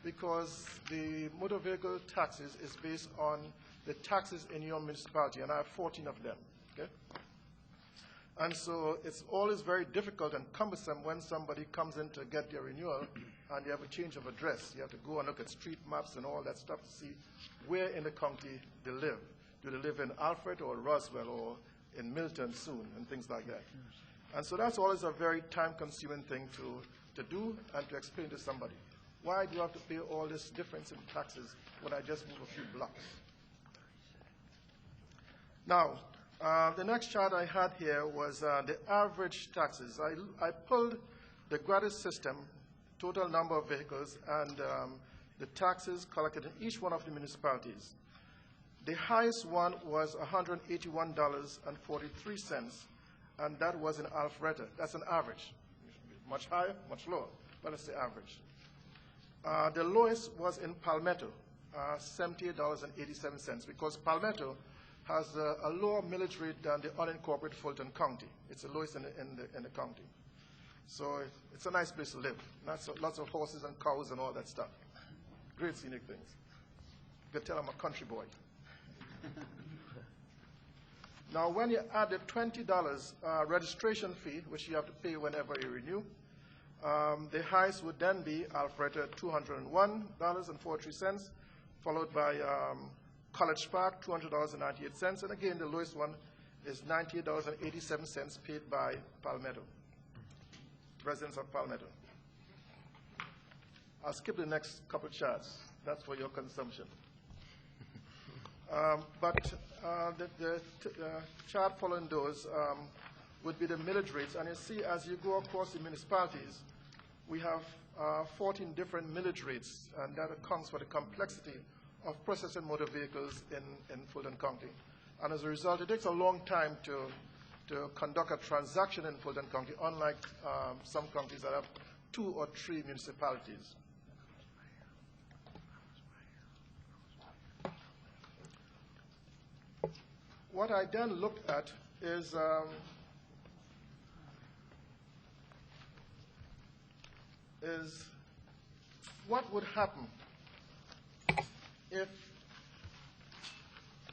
because the motor vehicle taxes is based on the taxes in your municipality, and I have 14 of them, okay? And so it's always very difficult and cumbersome when somebody comes in to get their renewal and you have a change of address. You have to go and look at street maps and all that stuff to see where in the county they live. Do they live in Alfred or Roswell or in Milton soon and things like that? And so that's always a very time-consuming thing to do and to explain to somebody. Why do you have to pay all this difference in taxes when I just move a few blocks? Now, the next chart I had here was the average taxes. I pulled the gratis system, total number of vehicles, and the taxes collected in each one of the municipalities. The highest one was $181.43, and that was in Alpharetta. That's an average. Much higher, much lower, but it's the average. The lowest was in Palmetto, $78.87, because Palmetto has a lower millage rate than the unincorporated Fulton County. It's the lowest in the county. So it's a nice place to live. Lots of horses and cows and all that stuff. Great scenic things. You can tell I'm a country boy. Now, when you add the $20 registration fee, which you have to pay whenever you renew, the highest would then be Alpharetta, $201.43, followed by College Park, $200.98, and again, the lowest one is $98.87 paid by Palmetto, residents of Palmetto. I'll skip the next couple charts. That's for your consumption. But the chart following those would be the millage rates. And you see, as you go across the municipalities, we have 14 different millage rates, and that accounts for the complexity of processing motor vehicles in Fulton County. And as a result, it takes a long time to conduct a transaction in Fulton County, unlike some counties that have 2 or 3 municipalities. What I then looked at is what would happen if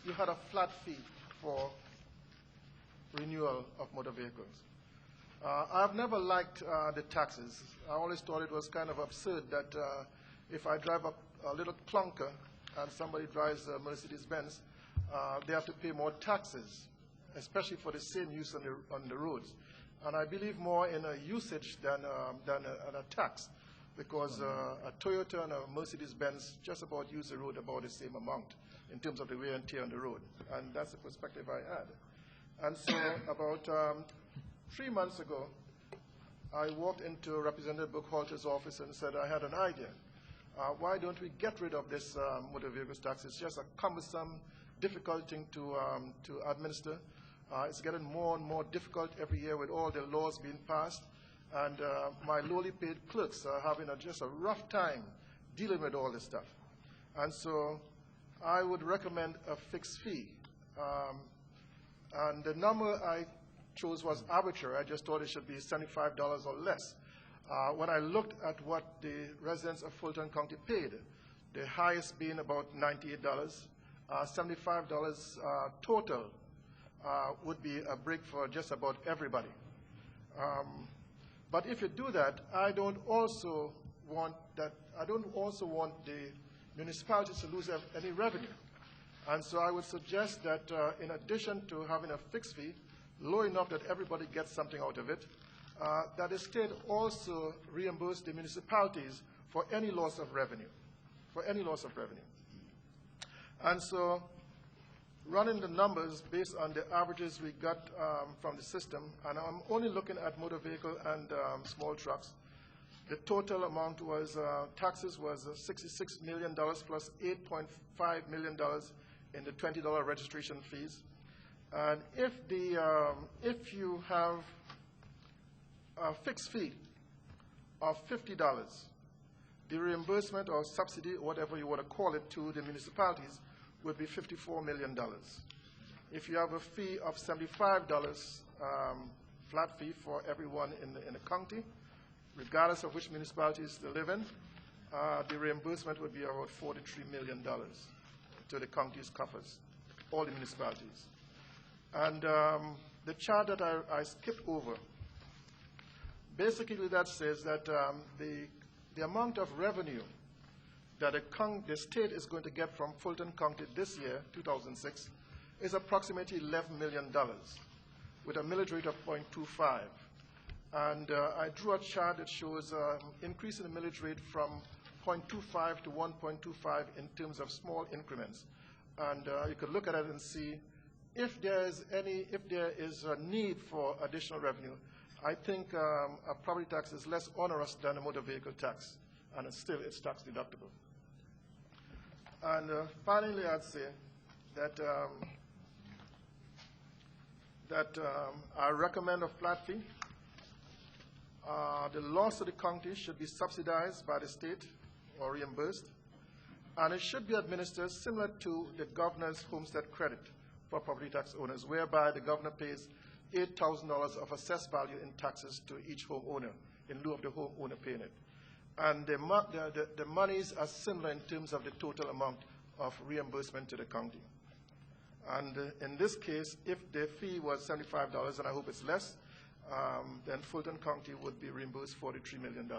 you had a flat fee for renewal of motor vehicles. I've never liked the taxes. I always thought it was kind of absurd that if I drive a little clunker and somebody drives a Mercedes-Benz, they have to pay more taxes, especially for the same use on the roads. And I believe more in a usage than a tax, because a Toyota and a Mercedes-Benz just about use the road about the same amount in terms of the wear and tear on the road. And that's the perspective I had. And so about 3 months ago, I walked into Representative Buchalter's office and said I had an idea. Why don't we get rid of this motor vehicles tax? It's just a cumbersome, difficult thing to administer. It's getting more and more difficult every year with all the laws being passed. And my lowly paid clerks are having just a rough time dealing with all this stuff. And so I would recommend a fixed fee. And the number I chose was arbitrary. I just thought it should be $75 or less. When I looked at what the residents of Fulton County paid, the highest being about $98, $75 total would be a break for just about everybody. But if you do that, I don't also want the municipalities to lose any revenue. And so I would suggest that in addition to having a fixed fee, low enough that everybody gets something out of it, that the state also reimburse the municipalities for any loss of revenue, And so running the numbers based on the averages we got from the system, and I'm only looking at motor vehicle and small trucks. The total amount was, taxes was $66 million plus $8.5 million in the $20 registration fees. And if you have a fixed fee of $50, the reimbursement or subsidy, whatever you want to call it, to the municipalities would be $54 million. If you have a fee of $75, flat fee for everyone in the county, regardless of which municipalities they live in, the reimbursement would be about $43 million to the county's coffers, all the municipalities. And the chart that I skipped over, basically that says that the amount of revenue that the state is going to get from Fulton County this year, 2006, is approximately $11 million, with a millage rate of 0.25. And I drew a chart that shows increase in the millage rate from 0.25 to 1.25 in terms of small increments. And you could look at it and see if there is a need for additional revenue, I think a property tax is less onerous than a motor vehicle tax, and it's tax deductible. And finally, I'd say that I recommend a flat fee. The loss to the county should be subsidized by the state or reimbursed, and it should be administered similar to the governor's homestead credit for property tax owners, whereby the governor pays $8,000 of assessed value in taxes to each homeowner in lieu of the homeowner paying it. And the monies are similar in terms of the total amount of reimbursement to the county. And in this case, if the fee was $75, and I hope it's less, then Fulton County would be reimbursed $43 million.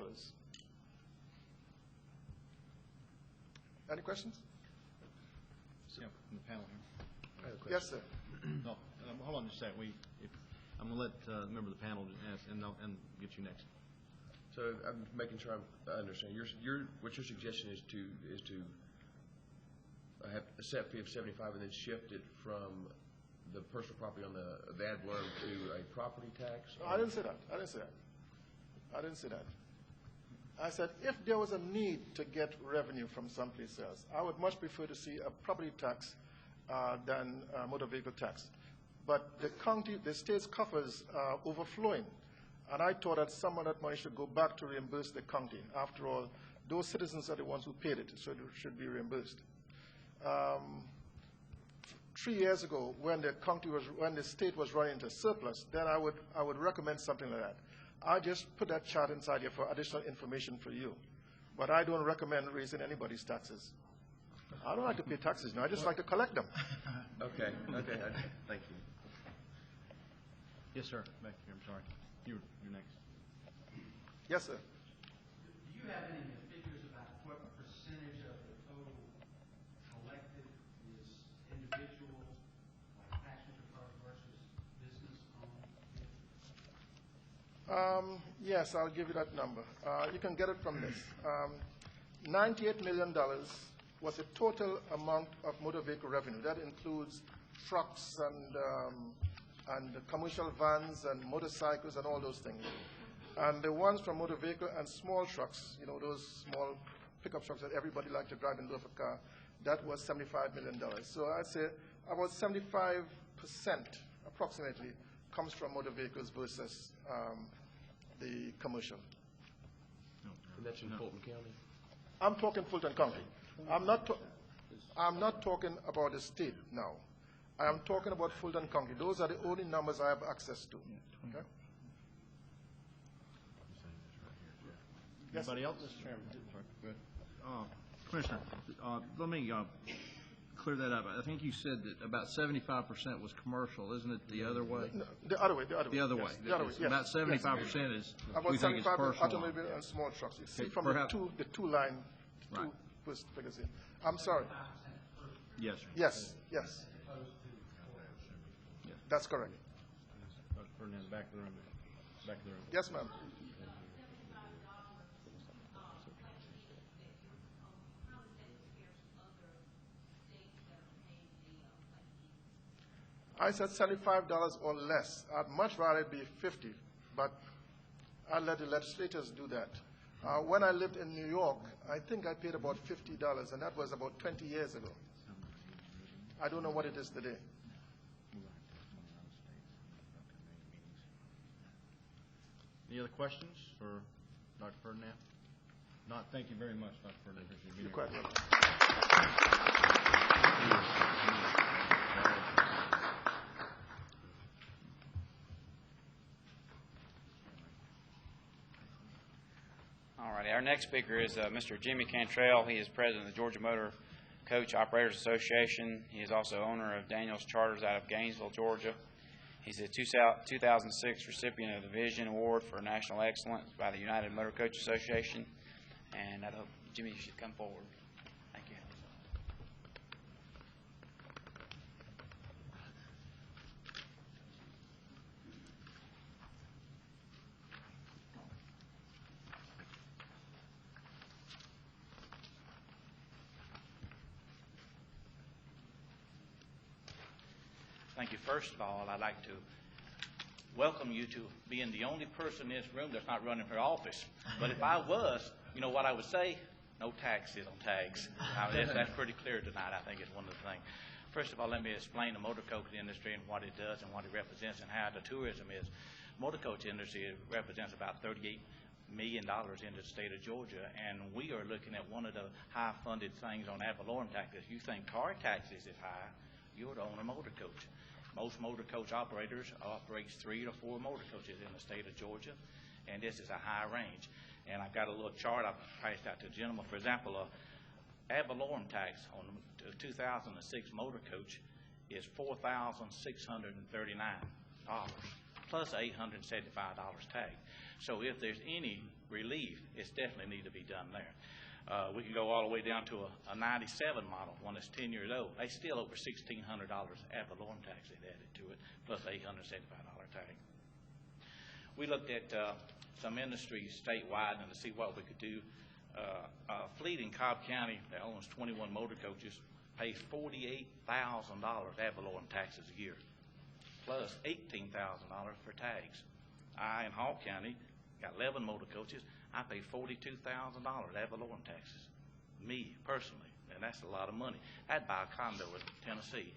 Any questions? Yeah, from the panel here. Yes, sir. No, hold on just a second. I'm going to let a member of the panel ask, and get you next. So I'm making sure I understand. What your suggestion is to have a set fee of $75 and then shift it from the personal property on the ad valorem to a property tax? I didn't say that. I didn't say that. I said if there was a need to get revenue from someplace else, I would much prefer to see a property tax than a motor vehicle tax. But the state's coffers are overflowing, and I thought that some of that money should go back to reimburse the county. After all, those citizens are the ones who paid it, so it should be reimbursed. 3 years ago, when the state was running into surplus, then I would recommend something like that. I just put that chart inside here for additional information for you. But I don't recommend raising anybody's taxes. I don't like to pay taxes now. I just like to collect them. Okay. Thank you. Yes, sir. Back here. I'm sorry. You're next. Yes, sir. Do you have any figures about what percentage of the total collected is individual, like passenger cars versus business owned? Yes, I'll give you that number. You can get it from this. $98 million was the total amount of motor vehicle revenue. That includes trucks and commercial vans and motorcycles and all those things. And the ones from motor vehicle and small trucks, those small pickup trucks that everybody likes to drive in lieu of a car, that was $75 million. So I'd say about 75% approximately comes from motor vehicles versus the commercial. And that's in Fulton County? I'm talking Fulton County. I'm not talking about the state now. I am talking about Fulton County. Those are the only numbers I have access to. Okay? Anybody else? Mr. Chairman. Sorry. Go ahead. Commissioner, let me clear that up. I think you said that about 75% was commercial. Isn't it the other way? No, the other way. The other way. The other way, yes. About 75% is, About we think is 75% personal. automobile and small trucks. You see Okay, from perhaps- the two line, Right. two first figures here. I'm sorry. Yes, sir. Yes. That's correct. Ferdinand, back of the room. Back of the room. Yes, ma'am. I said $75 or less. I'd much rather it be 50, but I'll let the legislators do that. When I lived in New York, I think I paid about $50, and that was about 20 years ago. I don't know what it is today. Any other questions for Dr. Ferdinand? Not, thank you very much, Dr. Ferdinand. Appreciate you being You're here. quite welcome. All righty. Our next speaker is Mr. Jimmy Cantrell. He is president of the Georgia Motor Coach Operators Association. He is also owner of Daniels Charters out of Gainesville, Georgia. He's a 2006 recipient of the Vision Award for National Excellence by the United Motor Coach Association. And I hope, Jimmy, you should come forward. Thank you. Thank you. First of all, I'd like to welcome you to being the only person in this room that's not running for office. But if I was, you know what I would say? No taxes on tags. That's pretty clear tonight, I think, is one of the things. First of all, let me explain the motor coach industry and what it does and what it represents and how the tourism is. Motor coach industry represents about $38 million in the state of Georgia, and we are looking at one of the high-funded things on ad valorem taxes. You think car taxes is high, you would own a motor coach. Most motor coach operators operates 3 to 4 motor coaches in the state of Georgia, and this is a high range. And I've got a little chart I've passed out to the gentleman. For example, ad valorem tax on the 2006 motor coach is $4,639 plus $875 tag. So if there's any relief, it's definitely need to be done there. We can go all the way down to a 97 model, one that's 10 years old. They still over $1,600 ad valorem tax they've added to it, plus $875 tag. We looked at some industries statewide and to see what we could do. A fleet in Cobb County that owns 21 motor coaches pays $48,000 ad valorem taxes a year, plus $18,000 for tags. I, in Hall County, got 11 motor coaches. I pay $42,000 ad valorem taxes, me personally, and that's a lot of money. I'd buy a condo in Tennessee.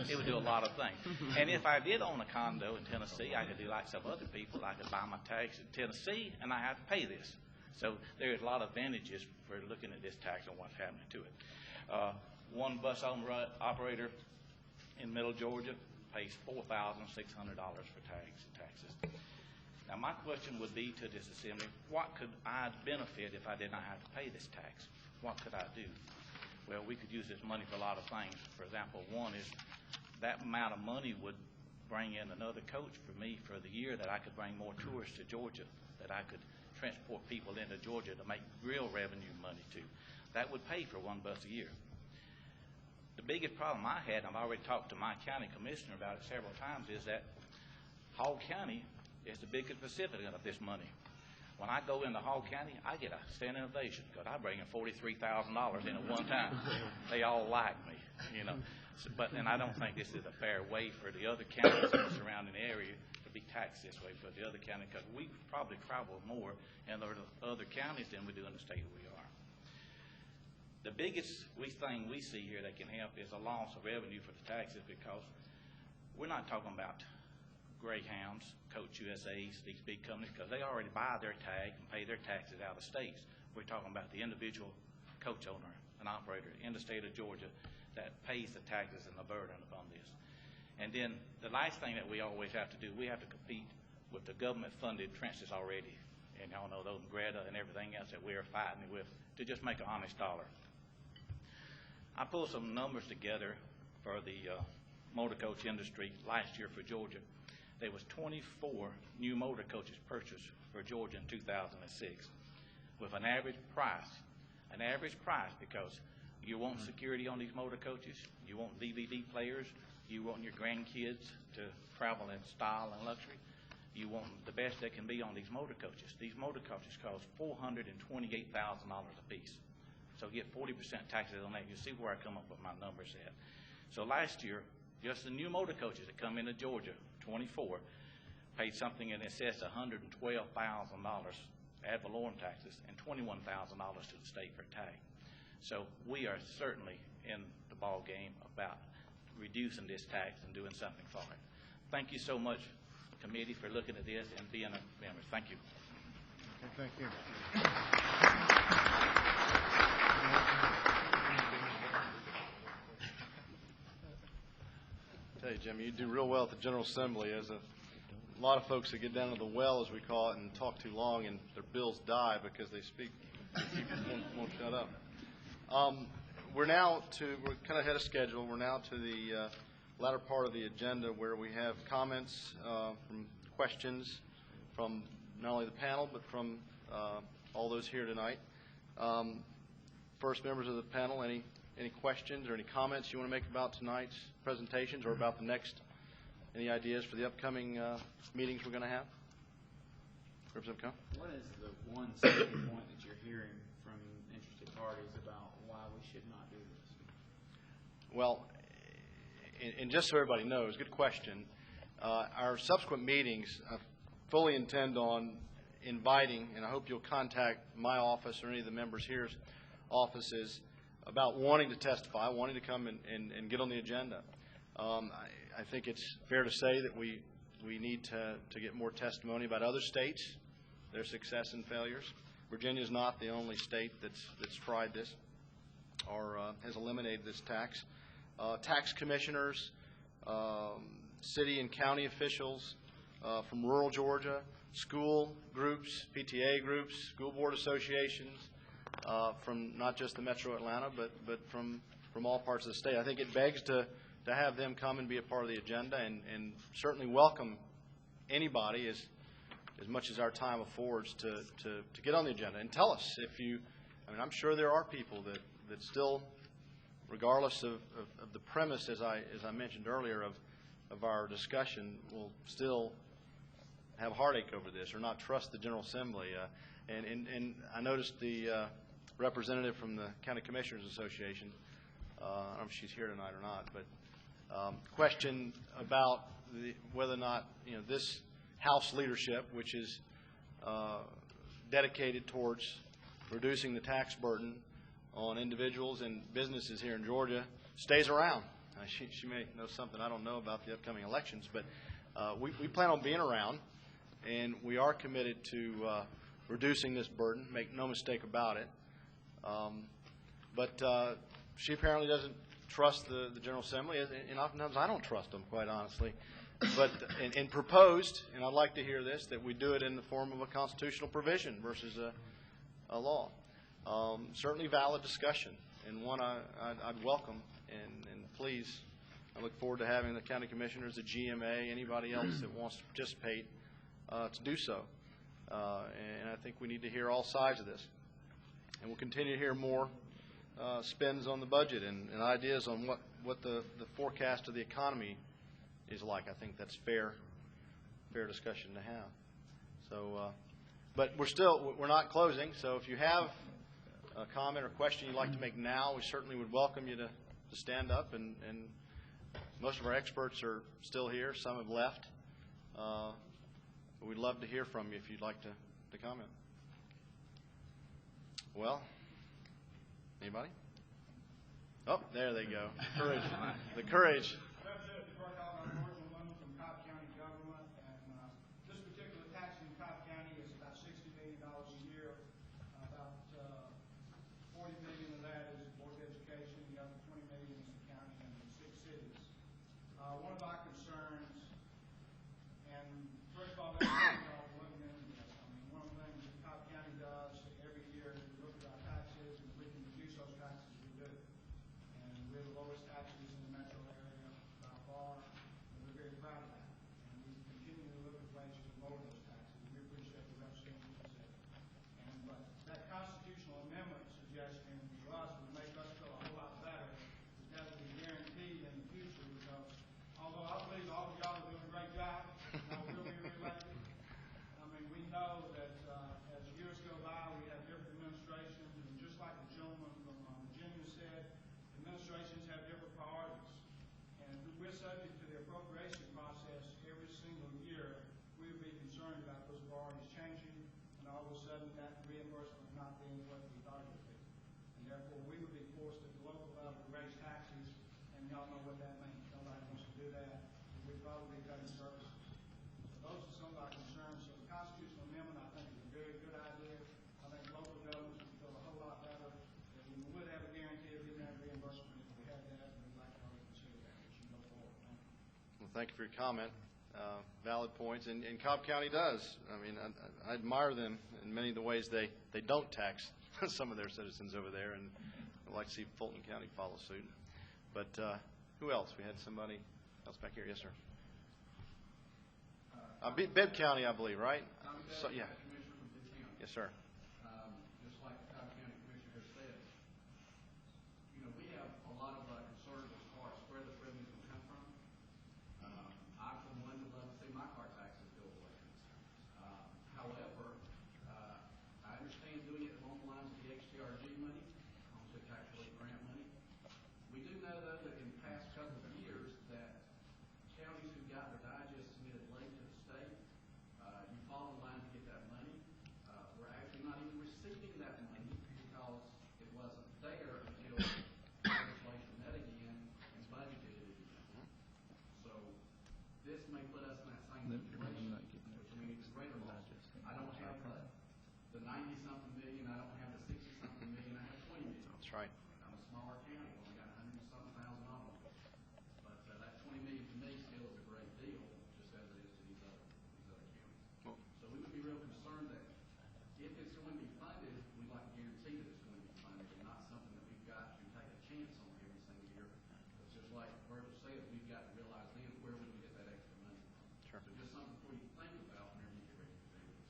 It would do a lot of things. And if I did own a condo in Tennessee, I could do like some other people. I could buy my tax in Tennessee, and I have to pay this. So there's a lot of advantages for looking at this tax and what's happening to it. One bus operator in Middle Georgia pays $4,600 for tags and taxes. Now, my question would be to this assembly, what could I benefit if I did not have to pay this tax? What could I do? Well, we could use this money for a lot of things. For example, one is that amount of money would bring in another coach for me for the year that I could bring more tourists to Georgia, that I could transport people into Georgia to make real revenue money to. That would pay for one bus a year. The biggest problem I had, and I've already talked to my county commissioner about it several times, is that Hall County is the biggest recipient of this money. When I go into Hall County, I get a standing ovation because I bring in $43,000 in at one time. They all like me, you know. So, and I don't think this is a fair way for the other counties in the surrounding area to be taxed this way for the other county, because we probably travel more in the other counties than we do in the state we are. The biggest thing we see here that can help is a loss of revenue for the taxes, because we're not talking about Greyhounds, Coach USAs, these big companies, because they already buy their tag and pay their taxes out of states. We're talking about the individual coach owner and operator in the state of Georgia that pays the taxes and the burden upon this. And then the last thing that we always have to do, we have to compete with the government-funded trenches already. And y'all know those Greta and everything else that we're fighting with to just make an honest dollar. I pulled some numbers together for the motor coach industry last year for Georgia. There was 24 new motor coaches purchased for Georgia in 2006 with an average price because you want security on these motor coaches, you want DVD players, you want your grandkids to travel in style and luxury, you want the best that can be on these motor coaches. These motor coaches cost $428,000 a piece. So get 40% taxes on that. You see where I come up with my numbers at. So last year, just the new motor coaches that come into Georgia, 24, paid something in excess of $112,000 ad valorem taxes and $21,000 to the state for tag. So we are certainly in the ball game about reducing this tax and doing something for it. Thank you so much, committee, for looking at this and being a member. Thank you. Okay, thank you. Tell you, Jimmy, you do real well at the General Assembly. As a lot of folks that get down to the well, as we call it, and talk too long, and their bills die because they speak, won't shut up. We're kind of ahead of schedule. We're now to the latter part of the agenda where we have comments from questions from not only the panel but from all those here tonight. First, members of the panel, any questions or any comments you want to make about tonight's presentations or about the next, any ideas for the upcoming meetings we're going to have? Representative Cohn? What is the one sticking point that you're hearing from interested parties about why we should not do this? Well, and just so everybody knows, good question, Our subsequent meetings, I fully intend on inviting, and I hope you'll contact my office or any of the members here's offices about wanting to testify, wanting to come and get on the agenda. I think it's fair to say that we need to get more testimony about other states, their success and failures. Virginia is not the only state that's tried this or has eliminated this tax. Tax commissioners, city and county officials from rural Georgia, school groups, PTA groups, school board associations, from not just the Metro Atlanta, but from all parts of the state. I think it begs to have them come and be a part of the agenda, and certainly welcome anybody as much as our time affords to get on the agenda. And tell us if you, I'm sure there are people that still, regardless of the premise, as I mentioned earlier, of our discussion, will still have heartache over this or not trust the General Assembly. And I noticed the representative from the County Commissioners Association, I don't know if she's here tonight or not, but question about whether or not this House leadership, which is dedicated towards reducing the tax burden on individuals and businesses here in Georgia, stays around. She may know something I don't know about the upcoming elections, but we plan on being around, and we are committed to reducing this burden. Make no mistake about it. But she apparently doesn't trust the General Assembly, and oftentimes I don't trust them, quite honestly. But and proposed, and I'd like to hear this, that we do it in the form of a constitutional provision versus a law. Certainly valid discussion, and one I'd welcome, and please, I look forward to having the county commissioners, the GMA, anybody else that wants to participate to do so. And I think we need to hear all sides of this. And we'll continue to hear more spins on the budget and ideas on what the forecast of the economy is like. I think that's fair discussion to have. So, but we're not closing. So if you have a comment or question you'd like to make now, we certainly would welcome you to stand up. And most of our experts are still here. Some have left. But we'd love to hear from you if you'd like to comment. Well, anybody? Oh, there they go. Courage. The courage. This particular tax in Cobb County is about $60 million a year. About $40 million of that is Board of Education. The other $20 million is the county and the 6 cities. One of our concerns, and first of all, that's looking into this. One of the things that Cobb County does every year is we look at our taxes, and we can reduce those taxes, we do. And we're the lowest taxes in the metro area by far, and we're very proud of that. And we continue to look at ways to lower those taxes. We appreciate the representative said. But that constitutional amendment suggestion to us would make us feel a whole lot better. That would be guaranteed in the future, because although I believe all of y'all are doing a great job, will be reelected. We know that as years go by, we have different administrations, and just like the gentleman from Virginia said, administrations have different priorities. And if we're subject to the appropriation process every single year, we would be concerned about those priorities changing, and all of a sudden that reimbursement not being what we thought it would be. And therefore, we would be forced at the local level to raise taxes, and y'all know what that means. Nobody wants to do that. We'd probably be cutting services. So those are some of our concerns. So the constitutional amendment, I think, is a very good idea. I think local governments would feel a whole lot better if we would have a guarantee of getting that reimbursement if we had that, and we'd like to already consider that as you go forward. Thank you. Well, thank you for your comment. Valid points, and Cobb County does. I admire them in many of the ways they don't tax some of their citizens over there, and I'd like to see Fulton County follow suit. But who else? We had somebody else back here. Yes, sir. Bibb County, I believe, right? So, yeah. Yes, sir. Just like the Cobb County Commissioner said, we have a lot of concerns as far as where the revenue can come from. I, for one, would love to see my car taxes go away. However, I understand doing it along the lines of the HTRG money, also tax relief grant money. We do know, though, that in the past couple of years that counties who got their digest That's right. I'm a smaller county, only got 100-something thousand automobiles. But that 20 million to me still is a great deal, just as it is to these other counties. Well- So we would be real concerned that if it's going to be funded, we'd like to guarantee that it's going to be funded and not something that we've got to take a chance on every single year. It's just like Virgil said, we've got to realize then where we can get that extra money from. Sure. So just something for you to think about whenever you get ready to do this.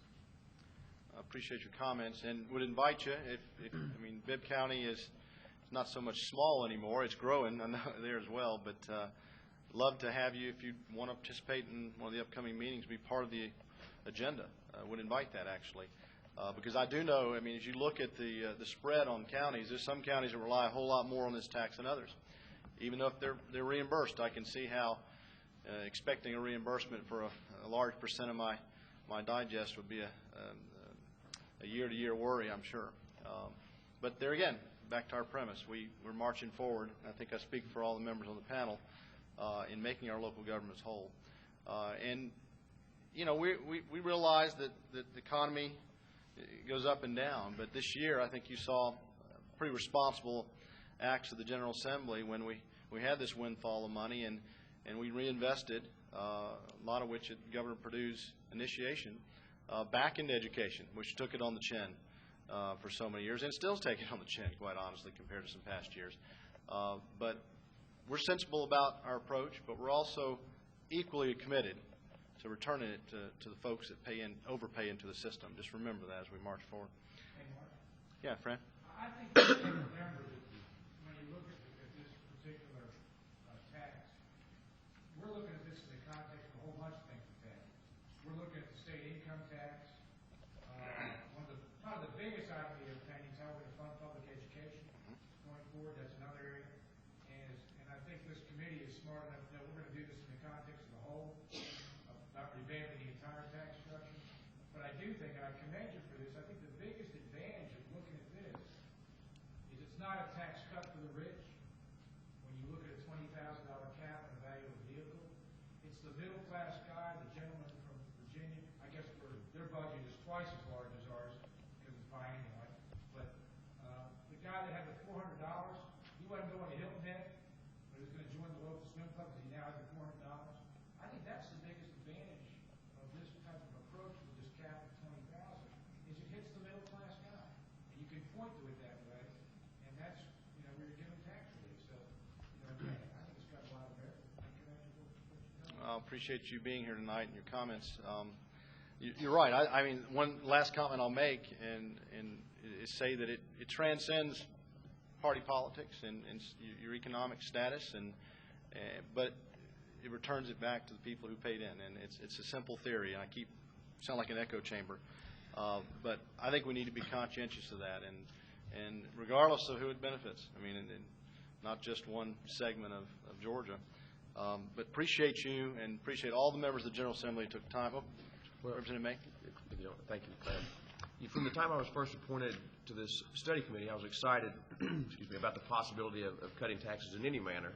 I appreciate your comments and would invite you, I mean, Bibb County is not so much small anymore. It's growing, I know, there as well, but love to have you, if you want to participate in one of the upcoming meetings, be part of the agenda. Would invite that, actually. Because I do know, I mean, as you look at the spread on counties, there's some counties that rely a whole lot more on this tax than others. Even though if they're reimbursed, I can see how expecting a reimbursement for a large percent of my digest would be a year-to-year worry, I'm sure. But there again, back to our premise, we're marching forward. I think I speak for all the members on the panel in making our local governments whole. And you know, we realize that the economy goes up and down, but this year I think you saw pretty responsible acts of the General Assembly when we had this windfall of money and we reinvested, a lot of which at Governor Perdue's initiation, back into education, which took it on the chin for so many years, and still taking it on the chin, quite honestly, compared to some past years. But we're sensible about our approach, but we're also equally committed to returning it to the folks that overpay into the system. Just remember that as we march forward. Hey, Mark. Yeah, Fran? I think you have to remember that when you look at this particular tax, we're looking at this in the context of a whole bunch of things with tax. We're looking at the state income tax. Probably the biggest item we are planning is how we're going to fund public education going forward. That's another area. And I think this committee is smart enough to know we're going to do this in the context of the whole, not revamping the entire tax structure. But I do think, and I commend you for this, I think the biggest advantage of looking at this is it's not a tax cut for the rich. When you look at a $20,000 cap on the value of a vehicle, it's the middle class guy, the gentleman from Virginia. I guess their budget is twice as large as ours because it's biennial. But the guy that had the $400, he wasn't going to Hilton Head, but he was going to join the local swim club because he now has the $400. I think that's the biggest advantage of this type of approach with this cap of 20,000 is it hits the middle class guy, and you can point to it that way, and that's where you're giving tax relief. So again, I think it's got a lot of merit. I appreciate you being here tonight and your comments. You're right. I mean, one last comment I'll make and is say that it transcends party politics and your economic status, but it returns it back to the people who paid in, and it's a simple theory. And I sound like an echo chamber, but I think we need to be conscientious of that, and regardless of who it benefits. I mean, and not just one segment of Georgia. But appreciate you and appreciate all the members of the General Assembly who took time. Representative May. Thank you. From the time I was first appointed to this study committee, I was excited about the possibility of cutting taxes in any manner.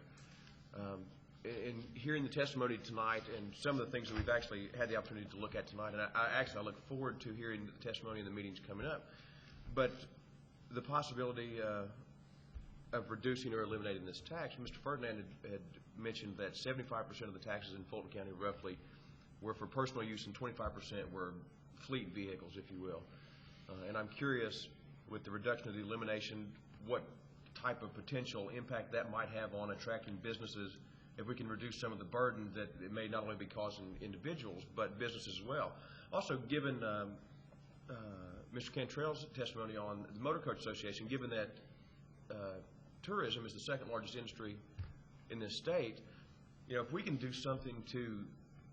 In hearing the testimony tonight and some of the things that we've actually had the opportunity to look at tonight, and I look forward to hearing the testimony in the meetings coming up, but the possibility of reducing or eliminating this tax, Mr. Ferdinand had mentioned that 75% of the taxes in Fulton County roughly were for personal use and 25% were fleet vehicles, if you will. And I'm curious, with the reduction of the elimination, what type of potential impact that might have on attracting businesses if we can reduce some of the burden that it may not only be causing individuals, but businesses as well. Also, given Mr. Cantrell's testimony on the Motor Coach Association, given that tourism is the second largest industry in this state, if we can do something to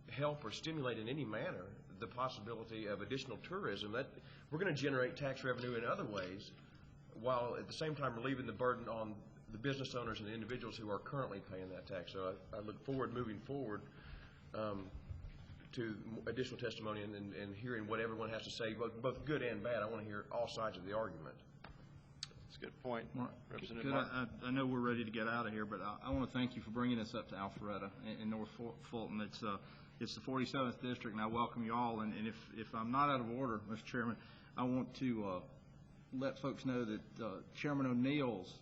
help or stimulate in any manner the possibility of additional tourism, that we're going to generate tax revenue in other ways, while at the same time relieving the burden on the business owners and the individuals who are currently paying that tax. So I look forward, moving forward, to additional testimony and hearing what everyone has to say, both good and bad. I want to hear all sides of the argument. That's a good point. Representative Mark, Martin. I know we're ready to get out of here, but I want to thank you for bringing us up to Alpharetta in North Fulton. It's the 47th district, and I welcome you all. And if I'm not out of order, Mr. Chairman, I want to let folks know that Chairman O'Neill's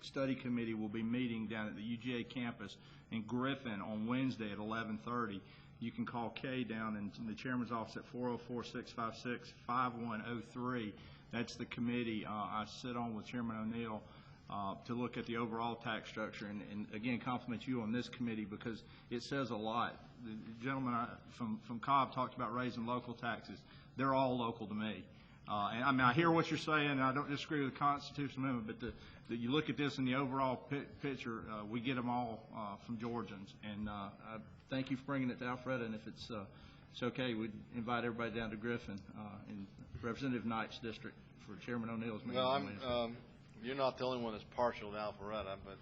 study committee will be meeting down at the UGA campus in Griffin on Wednesday at 11:30. You can call Kay down in the chairman's office at 404-656-5103. That's the committee I sit on with Chairman O'Neill to look at the overall tax structure, and again, compliment you on this committee because it says a lot. The gentleman from Cobb talked about raising local taxes. They're all local to me. And I mean, I hear what you're saying, and I don't disagree with the Constitutional Amendment, but you look at this in the overall picture, we get them all from Georgians. And I thank you for bringing it to Alpharetta, and if it's okay, we'd invite everybody down to Griffin in Representative Knight's district for Chairman O'Neill's meeting. Well, you're not the only one that's partial to Alpharetta, but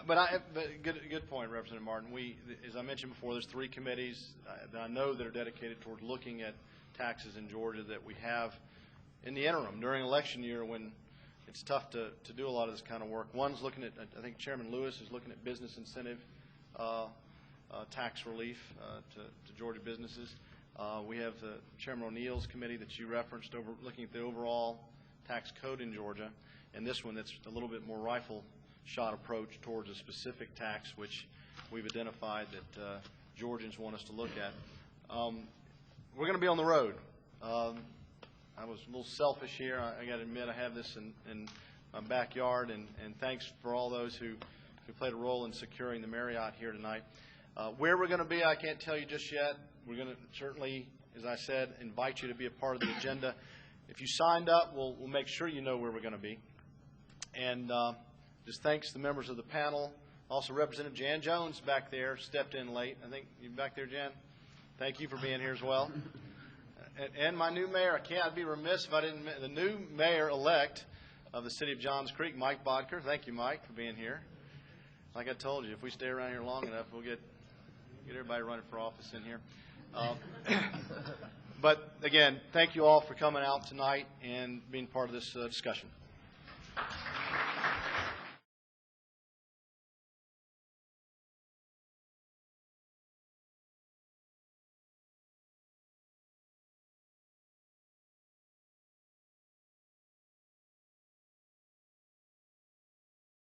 But good point, Representative Martin. As I mentioned before, there's 3 committees that I know that are dedicated toward looking at taxes in Georgia that we have in the interim during election year when it's tough to do a lot of this kind of work. One's looking at, I think Chairman Lewis is looking at business incentive tax relief to Georgia businesses. We have the Chairman O'Neill's committee that you referenced over looking at the overall tax code in Georgia, and this one that's a little bit more rifle shot approach towards a specific tax, which we've identified that Georgians want us to look at. We're going to be on the road. I was a little selfish here. I got to admit I have this in my backyard, and thanks for all those who played a role in securing the Marriott here tonight. Where we're going to be, I can't tell you just yet. We're going to certainly, as I said, invite you to be a part of the agenda. If you signed up, we'll make sure you know where we're going to be. And just thanks to the members of the panel. Also, Representative Jan Jones back there stepped in late. I think you back there, Jan? Thank you for being here as well. And my new mayor, I'd be remiss if I didn't, the new mayor-elect of the city of Johns Creek, Mike Bodker. Thank you, Mike, for being here. Like I told you, if we stay around here long enough, we'll get everybody running for office in here. But again, thank you all for coming out tonight and being part of this discussion.